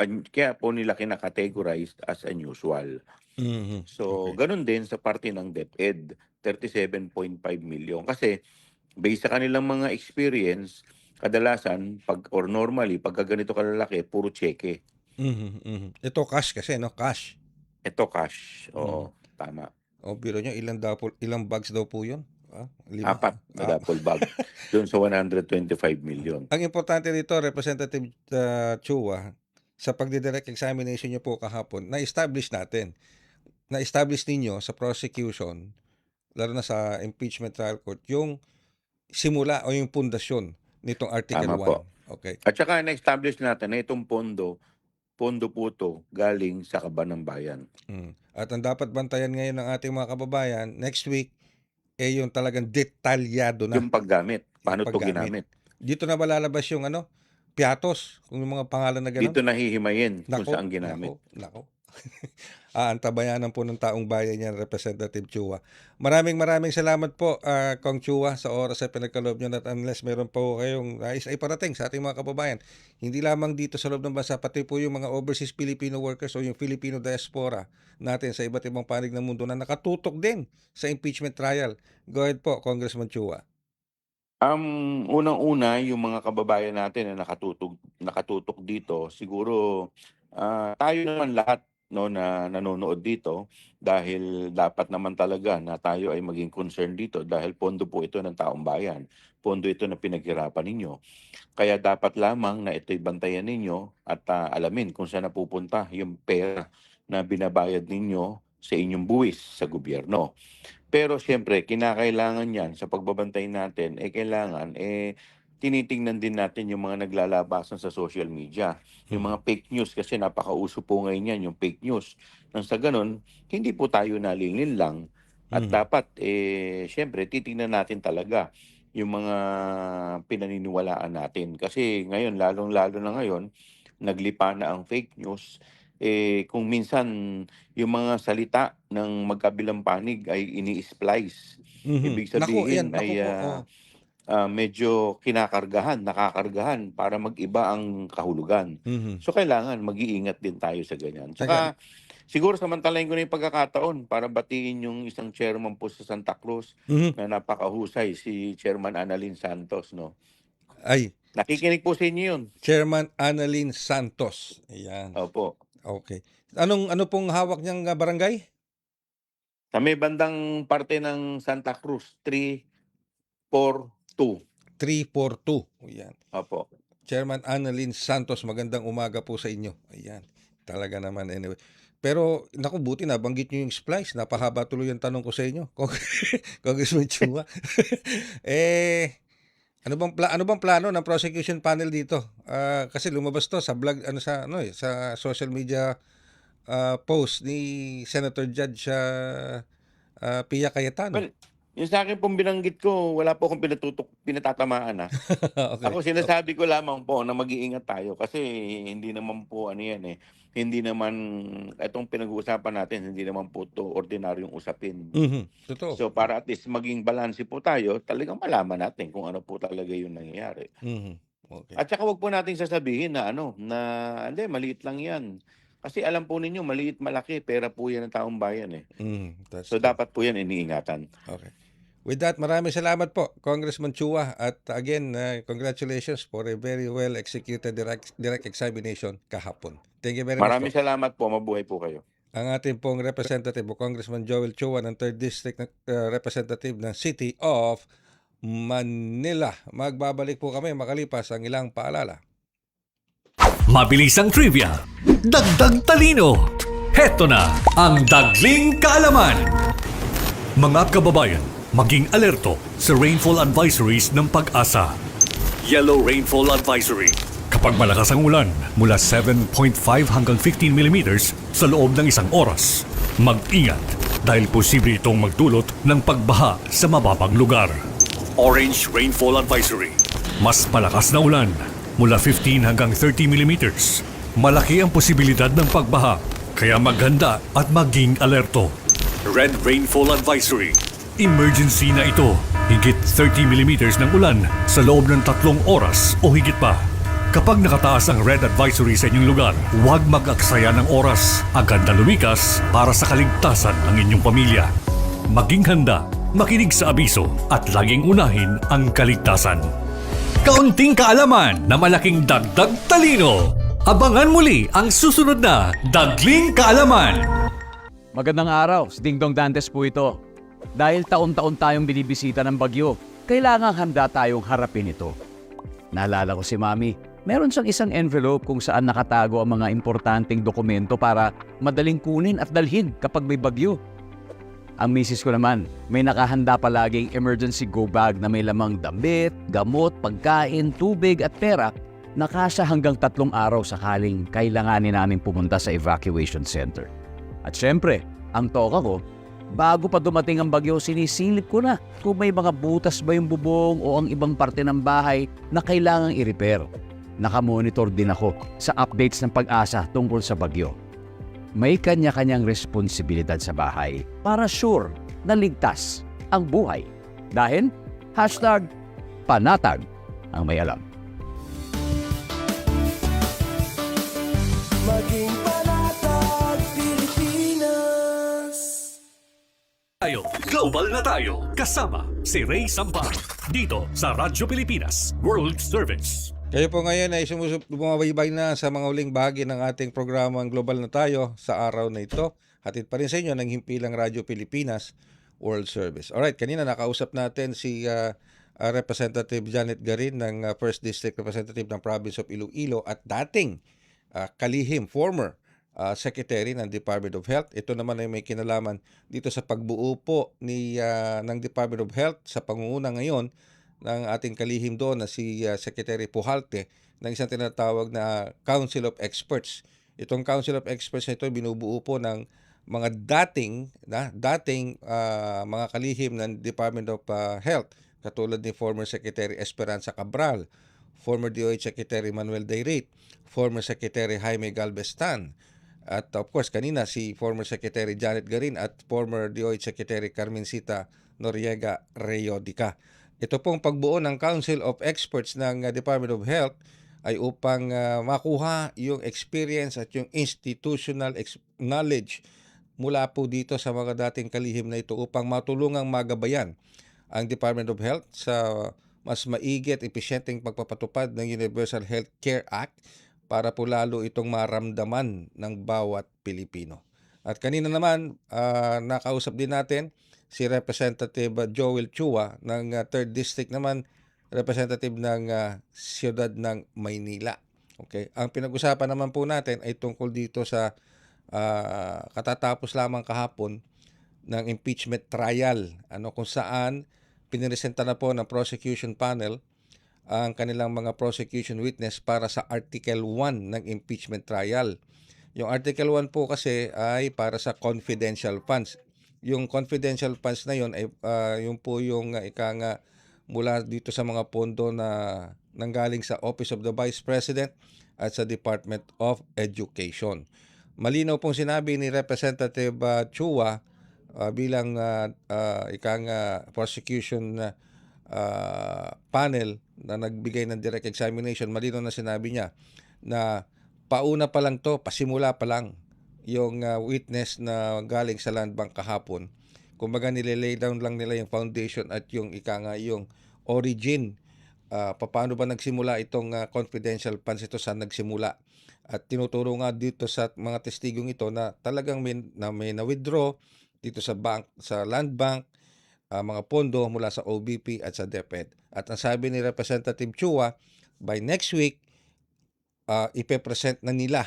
nila kinakategorize as unusual. Mhm. So Okay. ganun din sa parte ng DepEd, 37.5 million. Kasi based sa kanilang mga experience, kadalasan normally pagka ganito kalalaki, puro cheque. Mhm. Mhm. Ito cash kasi, no? Cash. Ito cash. Mhm. Oo, tama. O biro niyo, ilang bags daw po 'yun? 5. 4 na duffel bag doon sa 125 million. Ang importante dito, Representative Chua, sa pagdidirect examination niyo po kahapon, na-establish ninyo sa prosecution, lalo na sa impeachment trial court, yung simula o yung pundasyon nitong Article Tama 1. po. Okay. At saka na-establish natin na itong pondo po to galing sa kaban ng bayan. At ang dapat bantayan ngayon ng ating mga kababayan, next week, yung talagang detalyado na Yung paggamit, yung paano to paggamit. ginamit. Dito na ba lalabas yung piatos, kung yung mga pangalan na gano'n? Dito nahihimayin kung Nako, saan ginamit. nako. Antabayanan po ng taong bayan yan, Representative Chua. Maraming salamat po, Kong Chua, sa oras sa pinagkaloob nyo, at unless meron po kayong nais ay parating sa ating mga kababayan, hindi lamang dito sa loob ng bansa, pati po yung mga overseas Filipino workers o yung Filipino diaspora natin sa iba't ibang panig ng mundo na nakatutok din sa impeachment trial. Go ahead po, Congressman Chua. Unang-una, yung mga kababayan natin na nakatutok dito, siguro tayo naman lahat no na nanonood dito dahil dapat naman talaga na tayo ay maging concerned dito dahil pondo po ito ng taong bayan. Pondo ito na pinaghirapan ninyo. Kaya dapat lamang na ito'y bantayan ninyo at alamin kung saan napupunta yung pera na binabayad ninyo sa inyong buwis sa gobyerno. Pero siyempre, kinakailangan yan sa pagbabantay natin, kailangan, tinitingnan din natin yung mga naglalabasan sa social media. Yung mga fake news, kasi napakauso po ngayon yan, yung fake news. Nang sa ganun, hindi po tayo nalilin lang. At dapat, siyempre, titingnan natin talaga yung mga pinaniniwalaan natin. Kasi ngayon, lalong-lalo na ngayon, naglipa na ang fake news. Kung minsan yung mga salita ng magkabilang panig ay ini-splice. Ibig Naku, sabihin yan, naku ay po. Oh. medyo nakakargahan para mag-iba ang kahulugan. Mhm. So kailangan mag-iingat din tayo sa ganyan. Teka, Tsaka siguro samantalahin ko na yung pagkakataon para batiin yung isang chairman po sa Santa Cruz mhm. na napakahusay, si Chairman Annalyn Santos, no? Ay, Nakikinig po sa inyo yun. Chairman Annalyn Santos. Ayan. Opo. Okay. Ano pong hawak niyang barangay? Sa may bandang parte ng Santa Cruz, 342. 342. Ayan. Opo. Chairman Annalyn Santos, magandang umaga po sa inyo. Ayan. Talaga naman anyway. Pero naku, buti nabanggit niyo yung splice. Napahaba tuloy yung tanong ko sa inyo. Congressman Chua. Ano bang plano ng prosecution panel dito? Kasi lumabas to sa blog sa social media post ni Senator Judge Pia Cayetano. Well, yung sa akin pong binanggit ko, wala po akong pinatatamaan. Okay. Ako sinasabi ko lamang po na mag-iingat tayo kasi hindi naman po hindi naman itong pinag-uusapan natin, hindi naman po to ordinaryong usapin. Totoo. So para at least maging balanse po tayo, talagang malaman natin kung ano po talaga yung nangyayari. Okay. At saka wag po nating sasabihin na hindi, maliit lang yan. Kasi alam po ninyo, maliit, malaki, pera po yan ng taong bayan . That's So true. dapat po yan iniingatan. Okay. With that, maraming salamat po, Congressman Chua. At again, congratulations for a very well executed direct examination kahapon. Thank you very much Maraming po. salamat po. Mabuhay po kayo. Ang ating pong representative, Congressman Joel Chua ng 3rd District Representative ng City of Manila. Magbabalik po kami makalipas ang ilang paalala. Mabilis ang trivia, dagdag talino. Heto na ang Dagling Kaalaman. Mga kababayan, maging alerto sa rainfall advisories ng Pag-asa. Yellow Rainfall Advisory. Kapag malakas ang ulan, mula 7.5 hanggang 15 millimeters sa loob ng isang oras. Mag-ingat dahil posible itong magdulot ng pagbaha sa mababang lugar. Orange Rainfall Advisory. Mas malakas na ulan, mula 15 hanggang 30 millimeters. Malaki ang posibilidad ng pagbaha, kaya maghanda at maging alerto. Red Rainfall Advisory. Emergency na ito. Higit 30 millimeters ng ulan sa loob ng 3 oras o higit pa. Kapag nakataas ang red advisory sa inyong lugar, huwag mag-aksaya ng oras. Agad na lumikas para sa kaligtasan ng inyong pamilya. Maging handa, makinig sa abiso at laging unahin ang kaligtasan. Kaunting kaalaman na malaking dagdag talino. Abangan muli ang susunod na Dagling Kaalaman. Magandang araw, si Ding Dong Dantes po ito. Dahil taon-taon tayong binibisita ng bagyo, kailangang handa tayong harapin ito. Naalala ko si Mami, meron siyang isang envelope kung saan nakatago ang mga importanteng dokumento para madaling kunin at dalhin kapag may bagyo. Ang misis ko naman, may nakahanda palaging emergency go bag na may lamang damit, gamot, pagkain, tubig at pera na kasya hanggang 3 araw sakaling kailanganin namin pumunta sa evacuation center. At syempre, ang toka ko, bago pa dumating ang bagyo, sinisilip ko na kung may mga butas ba yung bubong o ang ibang parte ng bahay na kailangang i-repair. Nakamonitor din ako sa updates ng Pag-asa tungkol sa bagyo. May kanya-kanyang responsibilidad sa bahay para sure na ligtas ang buhay. Dahil, #panatag ang may alam. Maging panatag Pilipinas. Global na tayo. Kasama si Ray Sampa. Dito sa Radyo Pilipinas World Service. Kayo po ngayon ay bumabaybay na sa mga uling bahagi ng ating programang Global na Tayo sa araw na ito. Hatid pa rin sa inyo ng himpilang Radyo Pilipinas World Service. Alright, kanina nakausap natin si Representative Janet Garin ng 1st District Representative ng Province of Iloilo at dating kalihim, former Secretary ng Department of Health. Ito naman ay may kinalaman dito sa pagbuo po ng Department of Health sa pangunguna ngayon ng ating kalihim doon na si Secretary Pujalte ng isang tinatawag na Council of Experts. Itong Council of Experts na ito binubuo po ng mga dating mga kalihim ng Department of Health katulad ni former Secretary Esperanza Cabral, former DOH Secretary Manuel Dayrit, former Secretary Jaime Galvestan, at of course kanina si former Secretary Janet Garin at former DOH Secretary Carmencita Noriega Reyodica. Ito pong pagbuo ng Council of Experts ng Department of Health ay upang makuha yung experience at yung institutional knowledge mula po dito sa mga dating kalihim na ito upang matulungang magabayan ang Department of Health sa mas maigi at epesyenteng pagpapatupad ng Universal Health Care Act para po lalo itong maramdaman ng bawat Pilipino. At kanina naman, nakausap din natin si Representative Joel Chua ng 3rd District naman, representative ng siyudad ng Maynila. Okay? Ang pinag-usapan naman po natin ay tungkol dito sa katatapos lamang kahapon ng impeachment trial, kung saan piniresenta na po ng prosecution panel ang kanilang mga prosecution witness para sa Article 1 ng impeachment trial. Yung Article 1 po kasi ay para sa confidential funds. Yung confidential funds na yun ay yung po yung mula dito sa mga pondo na nanggaling sa Office of the Vice President at sa Department of Education. Malinaw pong sinabi ni Representative Chua bilang prosecution panel na nagbigay ng direct examination, malinaw na sinabi niya na pauna pa lang to, pasimula pa lang yung witness na galing sa Land Bank kahapon. Kumbaga nililay down lang nila yung foundation at yung yung origin. Paano ba nagsimula itong confidential funds ito, saan nagsimula? At tinuturo nga dito sa mga testigong ito na talagang may na-withdraw dito sa Land Bank, mga pondo mula sa OBP at sa DepEd. At ang sabi ni Representative Chua, by next week, ipepresent na nila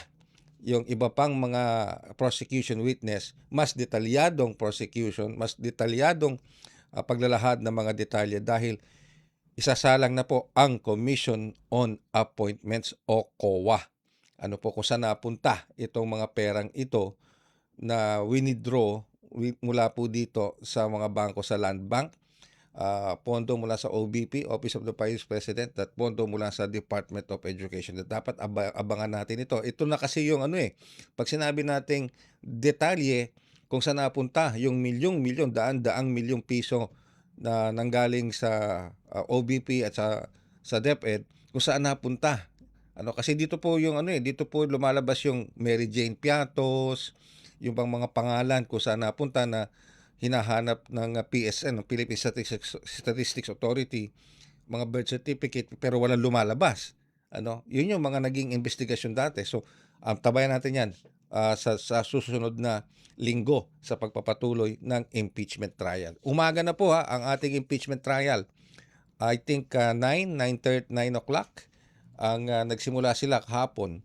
yung iba pang mga prosecution witness, mas detalyadong prosecution, mas detalyadong paglalahad ng mga detalye dahil isasalang na po ang Commission on Appointments o COA. Ano po kung saan napunta itong mga perang ito na withdraw mula po dito sa mga bangko sa Land Bank, pondo mula sa OBP, Office of the Vice President, at pondo mula sa Department of Education. Dapat abangan natin ito. Ito na kasi yung pag sinabi nating detalye kung saan napunta yung milyong-milyon, daan-daang milyong piso na nanggaling sa OBP at sa DepEd, kung saan napunta. Kasi dito po yung dito po lumalabas yung Mary Jane Piatos, yung bang mga pangalan kung saan napunta na hinahanap ng PSN, Philippine Statistics Authority, mga birth certificate, pero walang lumalabas. Yun yung mga naging investigasyon dati. So, tabayan natin yan sa susunod na linggo sa pagpapatuloy ng impeachment trial. Umaga na po ang ating impeachment trial. I think 9 o'clock ang nagsimula sila kahapon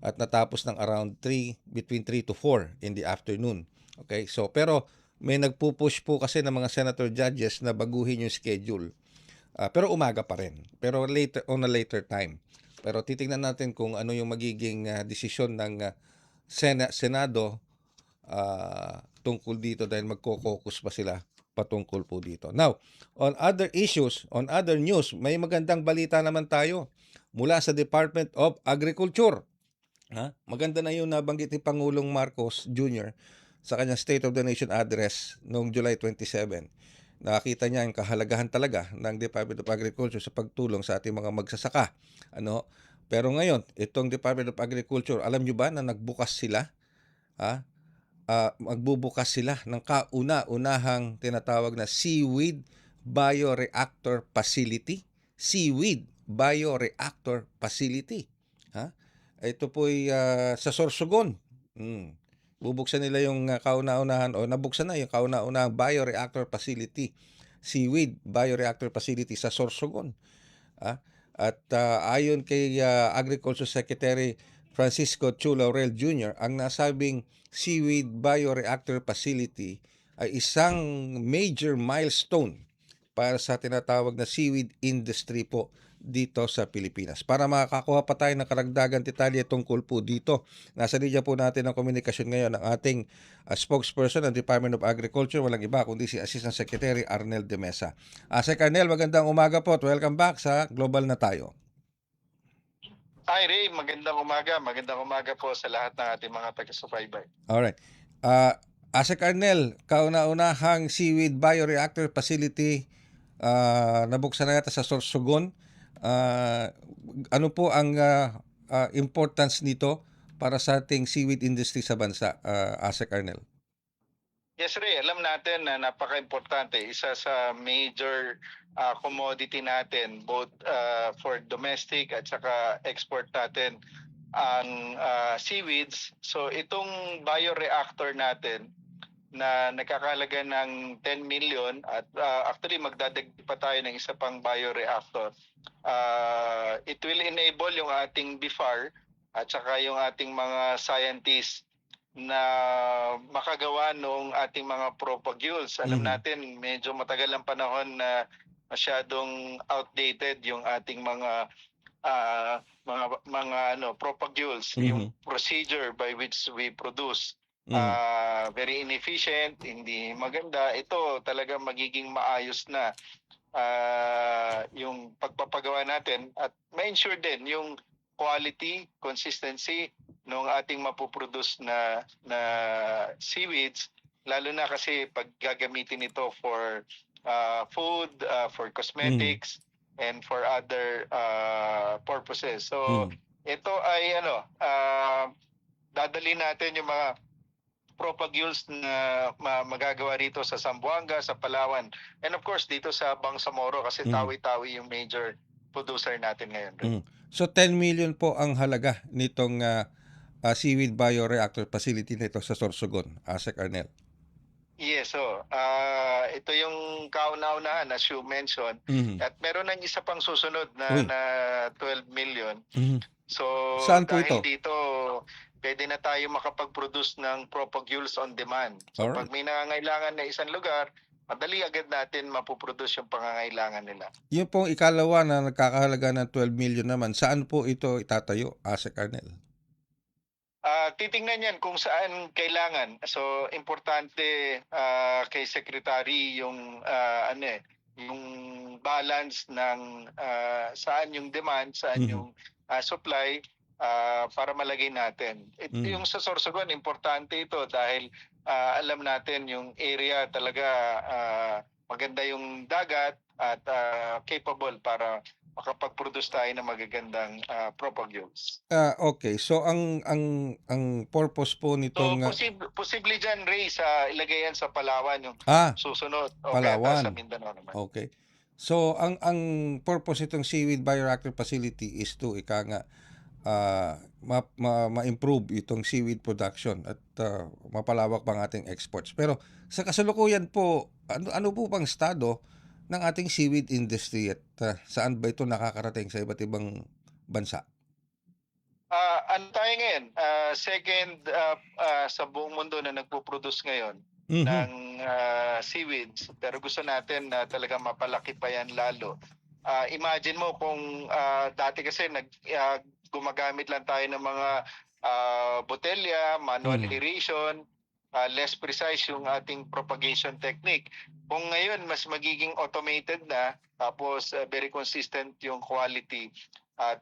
at natapos ng around between 3 to 4 in the afternoon. Okay? So, pero may nagpupush po kasi ng mga senator judges na baguhin yung schedule. Pero umaga pa rin. Pero on a later time. Pero titingnan natin kung ano yung magiging desisyon ng Senado tungkol dito dahil magko-caucus pa sila patungkol po dito. Now, on other issues, on other news, may magandang balita naman tayo mula sa Department of Agriculture. Maganda na yung nabanggit ni Pangulong Marcos Jr. sa kanyang State of the Nation address noong July 27. Nakita niya yung kahalagahan talaga ng Department of Agriculture sa pagtulong sa ating mga magsasaka. Pero ngayon, itong Department of Agriculture, alam nyo ba na nagbukas sila? Magbubukas sila ng kauna-unahang tinatawag na Seaweed Bioreactor Facility. Seaweed Bioreactor Facility. Ito po'y sa Sorsogon. Bubuksan nila yung kauna-unahan o nabuksan na yung kauna-unahang bioreactor facility, Seaweed Bioreactor Facility sa Sorsogon. At ayon kay Agriculture Secretary Francisco Chu Laurel Jr., ang nasabing seaweed bioreactor facility ay isang major milestone para sa tinatawag na seaweed industry po dito sa Pilipinas. Para makakakuha pa tayo ng karagdagan detalye tungkol po dito, nasa linya po natin ang komunikasyon ngayon ng ating spokesperson ng Department of Agriculture, walang iba kundi si Assistant Secretary Arnel de Mesa. Sir Arnel, magandang umaga po at welcome back sa Global na Tayo. Hi Ray, magandang umaga. Magandang umaga po sa lahat ng ating mga taga-subaybay. Alright. Sir Arnel, kauna-unahang seaweed bioreactor facility nabuksan na yata sa Sorsogon. Ano po ang importance nito para sa ating seaweed industry sa bansa, Sir Arnel? Yes Ray, alam natin na napaka-importante. Isa sa major commodity natin, both for domestic at saka export natin, ang seaweeds. So itong bioreactor natin na nakakalaga ng 10 million at actually magdadagdag pa tayo ng isa pang bioreactor. It will enable yung ating BIFAR at saka yung ating mga scientists na makagawa ng ating mga propagules. Alam natin medyo matagal ang panahon na masyadong outdated yung ating mga propagules, yung procedure by which we produce. Very inefficient, hindi maganda. Ito talaga magiging maayos na yung pagpapagawa natin at ma-ensure din yung quality, consistency ng ating mapuproduce na seaweeds, lalo na kasi pag gagamitin ito for food, for cosmetics, and for other purposes. So ito ay dadali natin yung mga propagules na magagawa rito sa Zamboanga, sa Palawan, and of course dito sa Bangsamoro kasi Tawi-Tawi yung major producer natin ngayon. So 10 million po ang halaga nitong seaweed bioreactor facility nito sa Sorsogon, Sir Arnel. Yes, so ito yung kauna-unahan as you mentioned. At meron ng isa pang susunod na 12 million. So saan po dahil ito? dito pwede na tayo makapag-produce ng propagules on demand. So Alright. pag may nangangailangan na isang lugar, madali agad natin mapuproduce yung pangangailangan nila. Yung pong ikalawa na nagkakahalaga ng 12 million naman, saan po ito itatayo, Sir Arnel? Titingnan yan kung saan kailangan. So importante kay Secretary yung yung balance ng saan yung demand, saan yung supply para malagay natin. Yung sa Sorsogon, importante ito dahil alam natin yung area talaga maganda yung dagat at capable para makapag-produce tayo ng magagandang propagules. Okay, so ang purpose po So nitong posible dyan, Ray, sa ilagay yan sa Palawan yung susunod. O Palawan. kaya sa Mindanao naman. Okay. So ang purpose nitong seaweed bioreactor facility is to ma-improve itong seaweed production at mapalawak pang ating exports. Pero sa kasalukuyan po, ano po bang estado ng ating seaweed industry at saan ba ito nakakarating sa iba't ibang bansa? Ano tayo ngayon? Second sa buong mundo na nagpo-produce ngayon ng seaweeds. Pero gusto natin na talagang mapalaki pa yan lalo. Imagine mo kung dati kasi gumagamit lang tayo ng mga botelya, manual aeration, less precise yung ating propagation technique. Kung ngayon mas magiging automated na, tapos very consistent yung quality,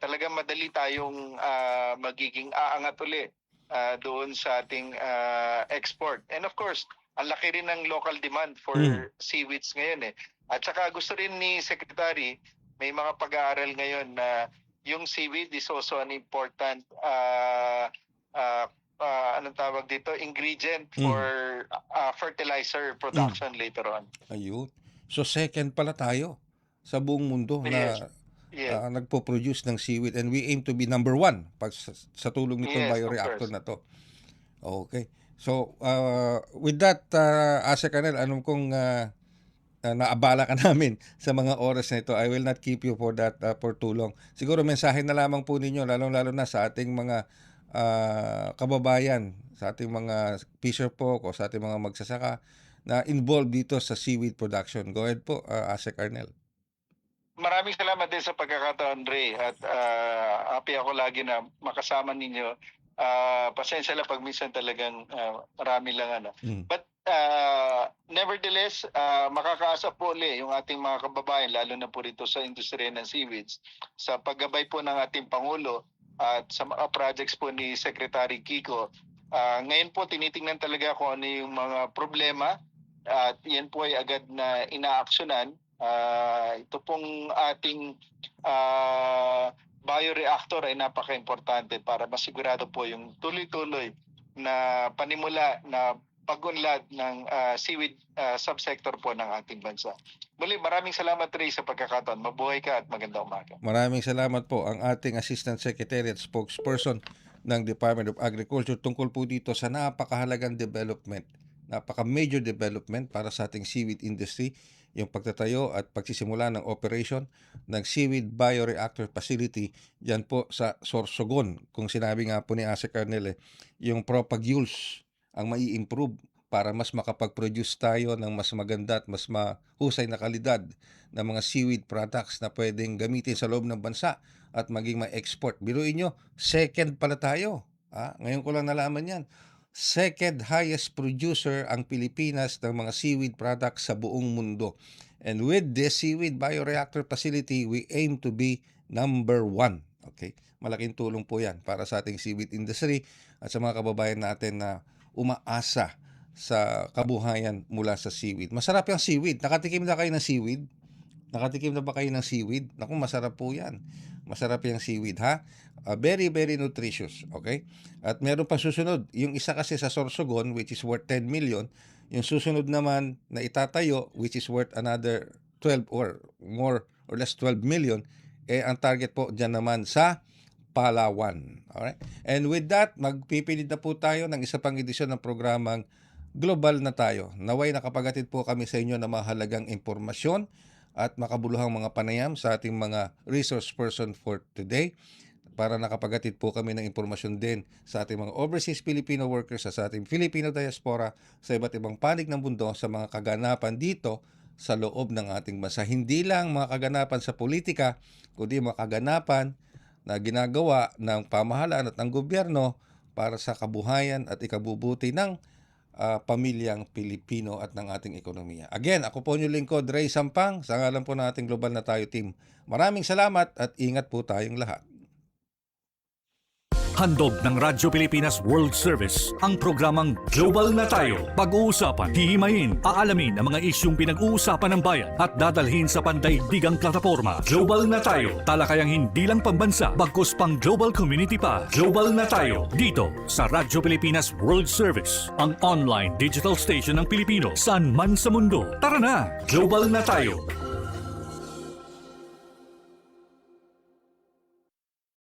talagang madali tayong magiging aangat uli doon sa ating export. And of course, ang laki rin ng local demand for seaweeds ngayon . At saka gusto rin ni Secretary, may mga pag-aaral ngayon na yung seaweed is also an important anong tawag dito, ingredient for fertilizer production later on. Ayun. So second pala tayo sa buong mundo na nagpo-produce ng seaweed, and we aim to be number 1 pag sa tulong nitong bioreactor na to. Okay. So with that, Sir Arnel, anong kung naabala ka namin sa mga oras na ito, I will not keep you for that for too long. Siguro mensahe na lamang po ninyo, lalong-lalo na sa ating mga kababayan, sa ating mga fisherfolk o sa ating mga magsasaka na involved dito sa seaweed production. Go ahead po, Asek Arnel. Maraming salamat din sa pagkakataon, Ray. At happy ako lagi na makasama ninyo. Pasensya lang pag minsan talagang marami lang ano. But nevertheless, makakaasa po ulit yung ating mga kababayan, lalo na po rito sa industriya ng seaweeds, sa paggabay po ng ating Pangulo at sa mga projects po ni Secretary Kiko. Ngayon po tinitingnan talaga kung ano yung mga problema at yan po ay agad na inaaksyonan. Ito pong ating bioreactor ay napaka-importante para masigurado po yung tuloy-tuloy na panimula na pag-unlad ng seaweed subsector po ng ating bansa. Muli, maraming salamat, Ray, sa pagkakataon. Mabuhay ka at magandang umaga. Maraming salamat po ang ating Assistant Secretary at Spokesperson ng Department of Agriculture tungkol po dito sa napakahalagang development, napaka-major development para sa ating seaweed industry, yung pagtatayo at pagsisimula ng operation ng Seaweed Bioreactor Facility dyan po sa Sorsogon. Kung sinabi nga po ni Asek Arnel, yung propagules ang mai-improve para mas makapag-produce tayo ng mas maganda at mas mahusay na kalidad ng mga seaweed products na pwedeng gamitin sa loob ng bansa at maging ma-export. Biruin nyo, second pala tayo. Ngayon ko lang nalaman yan. Second highest producer ang Pilipinas ng mga seaweed products sa buong mundo. And with this seaweed bioreactor facility, we aim to be number 1. Okay? Malaking tulong po yan para sa ating seaweed industry at sa mga kababayan natin na umaasa sa kabuhayan mula sa seaweed. Masarap yung seaweed. Nakatikim na kayo ng seaweed? Nakatikim na ba kayo ng seaweed? Naku, masarap po yan. Masarap yung seaweed, ha? Very, very nutritious, okay? At meron pa susunod. Yung isa kasi sa Sorsogon, which is worth 10 million. Yung susunod naman na itatayo, which is worth another 12 or more or less 12 million, ang target po dyan naman sa Palawan. Alright? And with that, magpipilit na po tayo ng isa pang edisyon ng programang Global na Tayo. Naway nakapaghatid po kami sa inyo ng mahalagang impormasyon at makabuluhang mga panayam sa ating mga resource person for today, para nakapaghatid po kami ng impormasyon din sa ating mga overseas Filipino workers sa ating Filipino diaspora sa iba't ibang panig ng mundo sa mga kaganapan dito sa loob ng ating bansa. Hindi lang mga kaganapan sa politika, kundi mga kaganapan na ginagawa ng pamahalaan at ng gobyerno para sa kabuhayan at ikabubuti ng pamilyang Pilipino at ng ating ekonomiya. Again, ako po yung lingkod, Ray Sampang, sa ngalan po ng ating Global na Tayo team. Maraming salamat at ingat po tayong lahat. Handog ng Radyo Pilipinas World Service ang programang Global na Tayo. Pag-uusapan, hihimayin, aalamin ang mga isyung pinag-uusapan ng bayan at dadalhin sa pandaigdigang plataforma. Global na Tayo, talakayang hindi lang pambansa, bagkus pang global community pa. Global na Tayo, dito sa Radyo Pilipinas World Service, ang online digital station ng Pilipino saan man sa mundo. Tara na, Global na Tayo.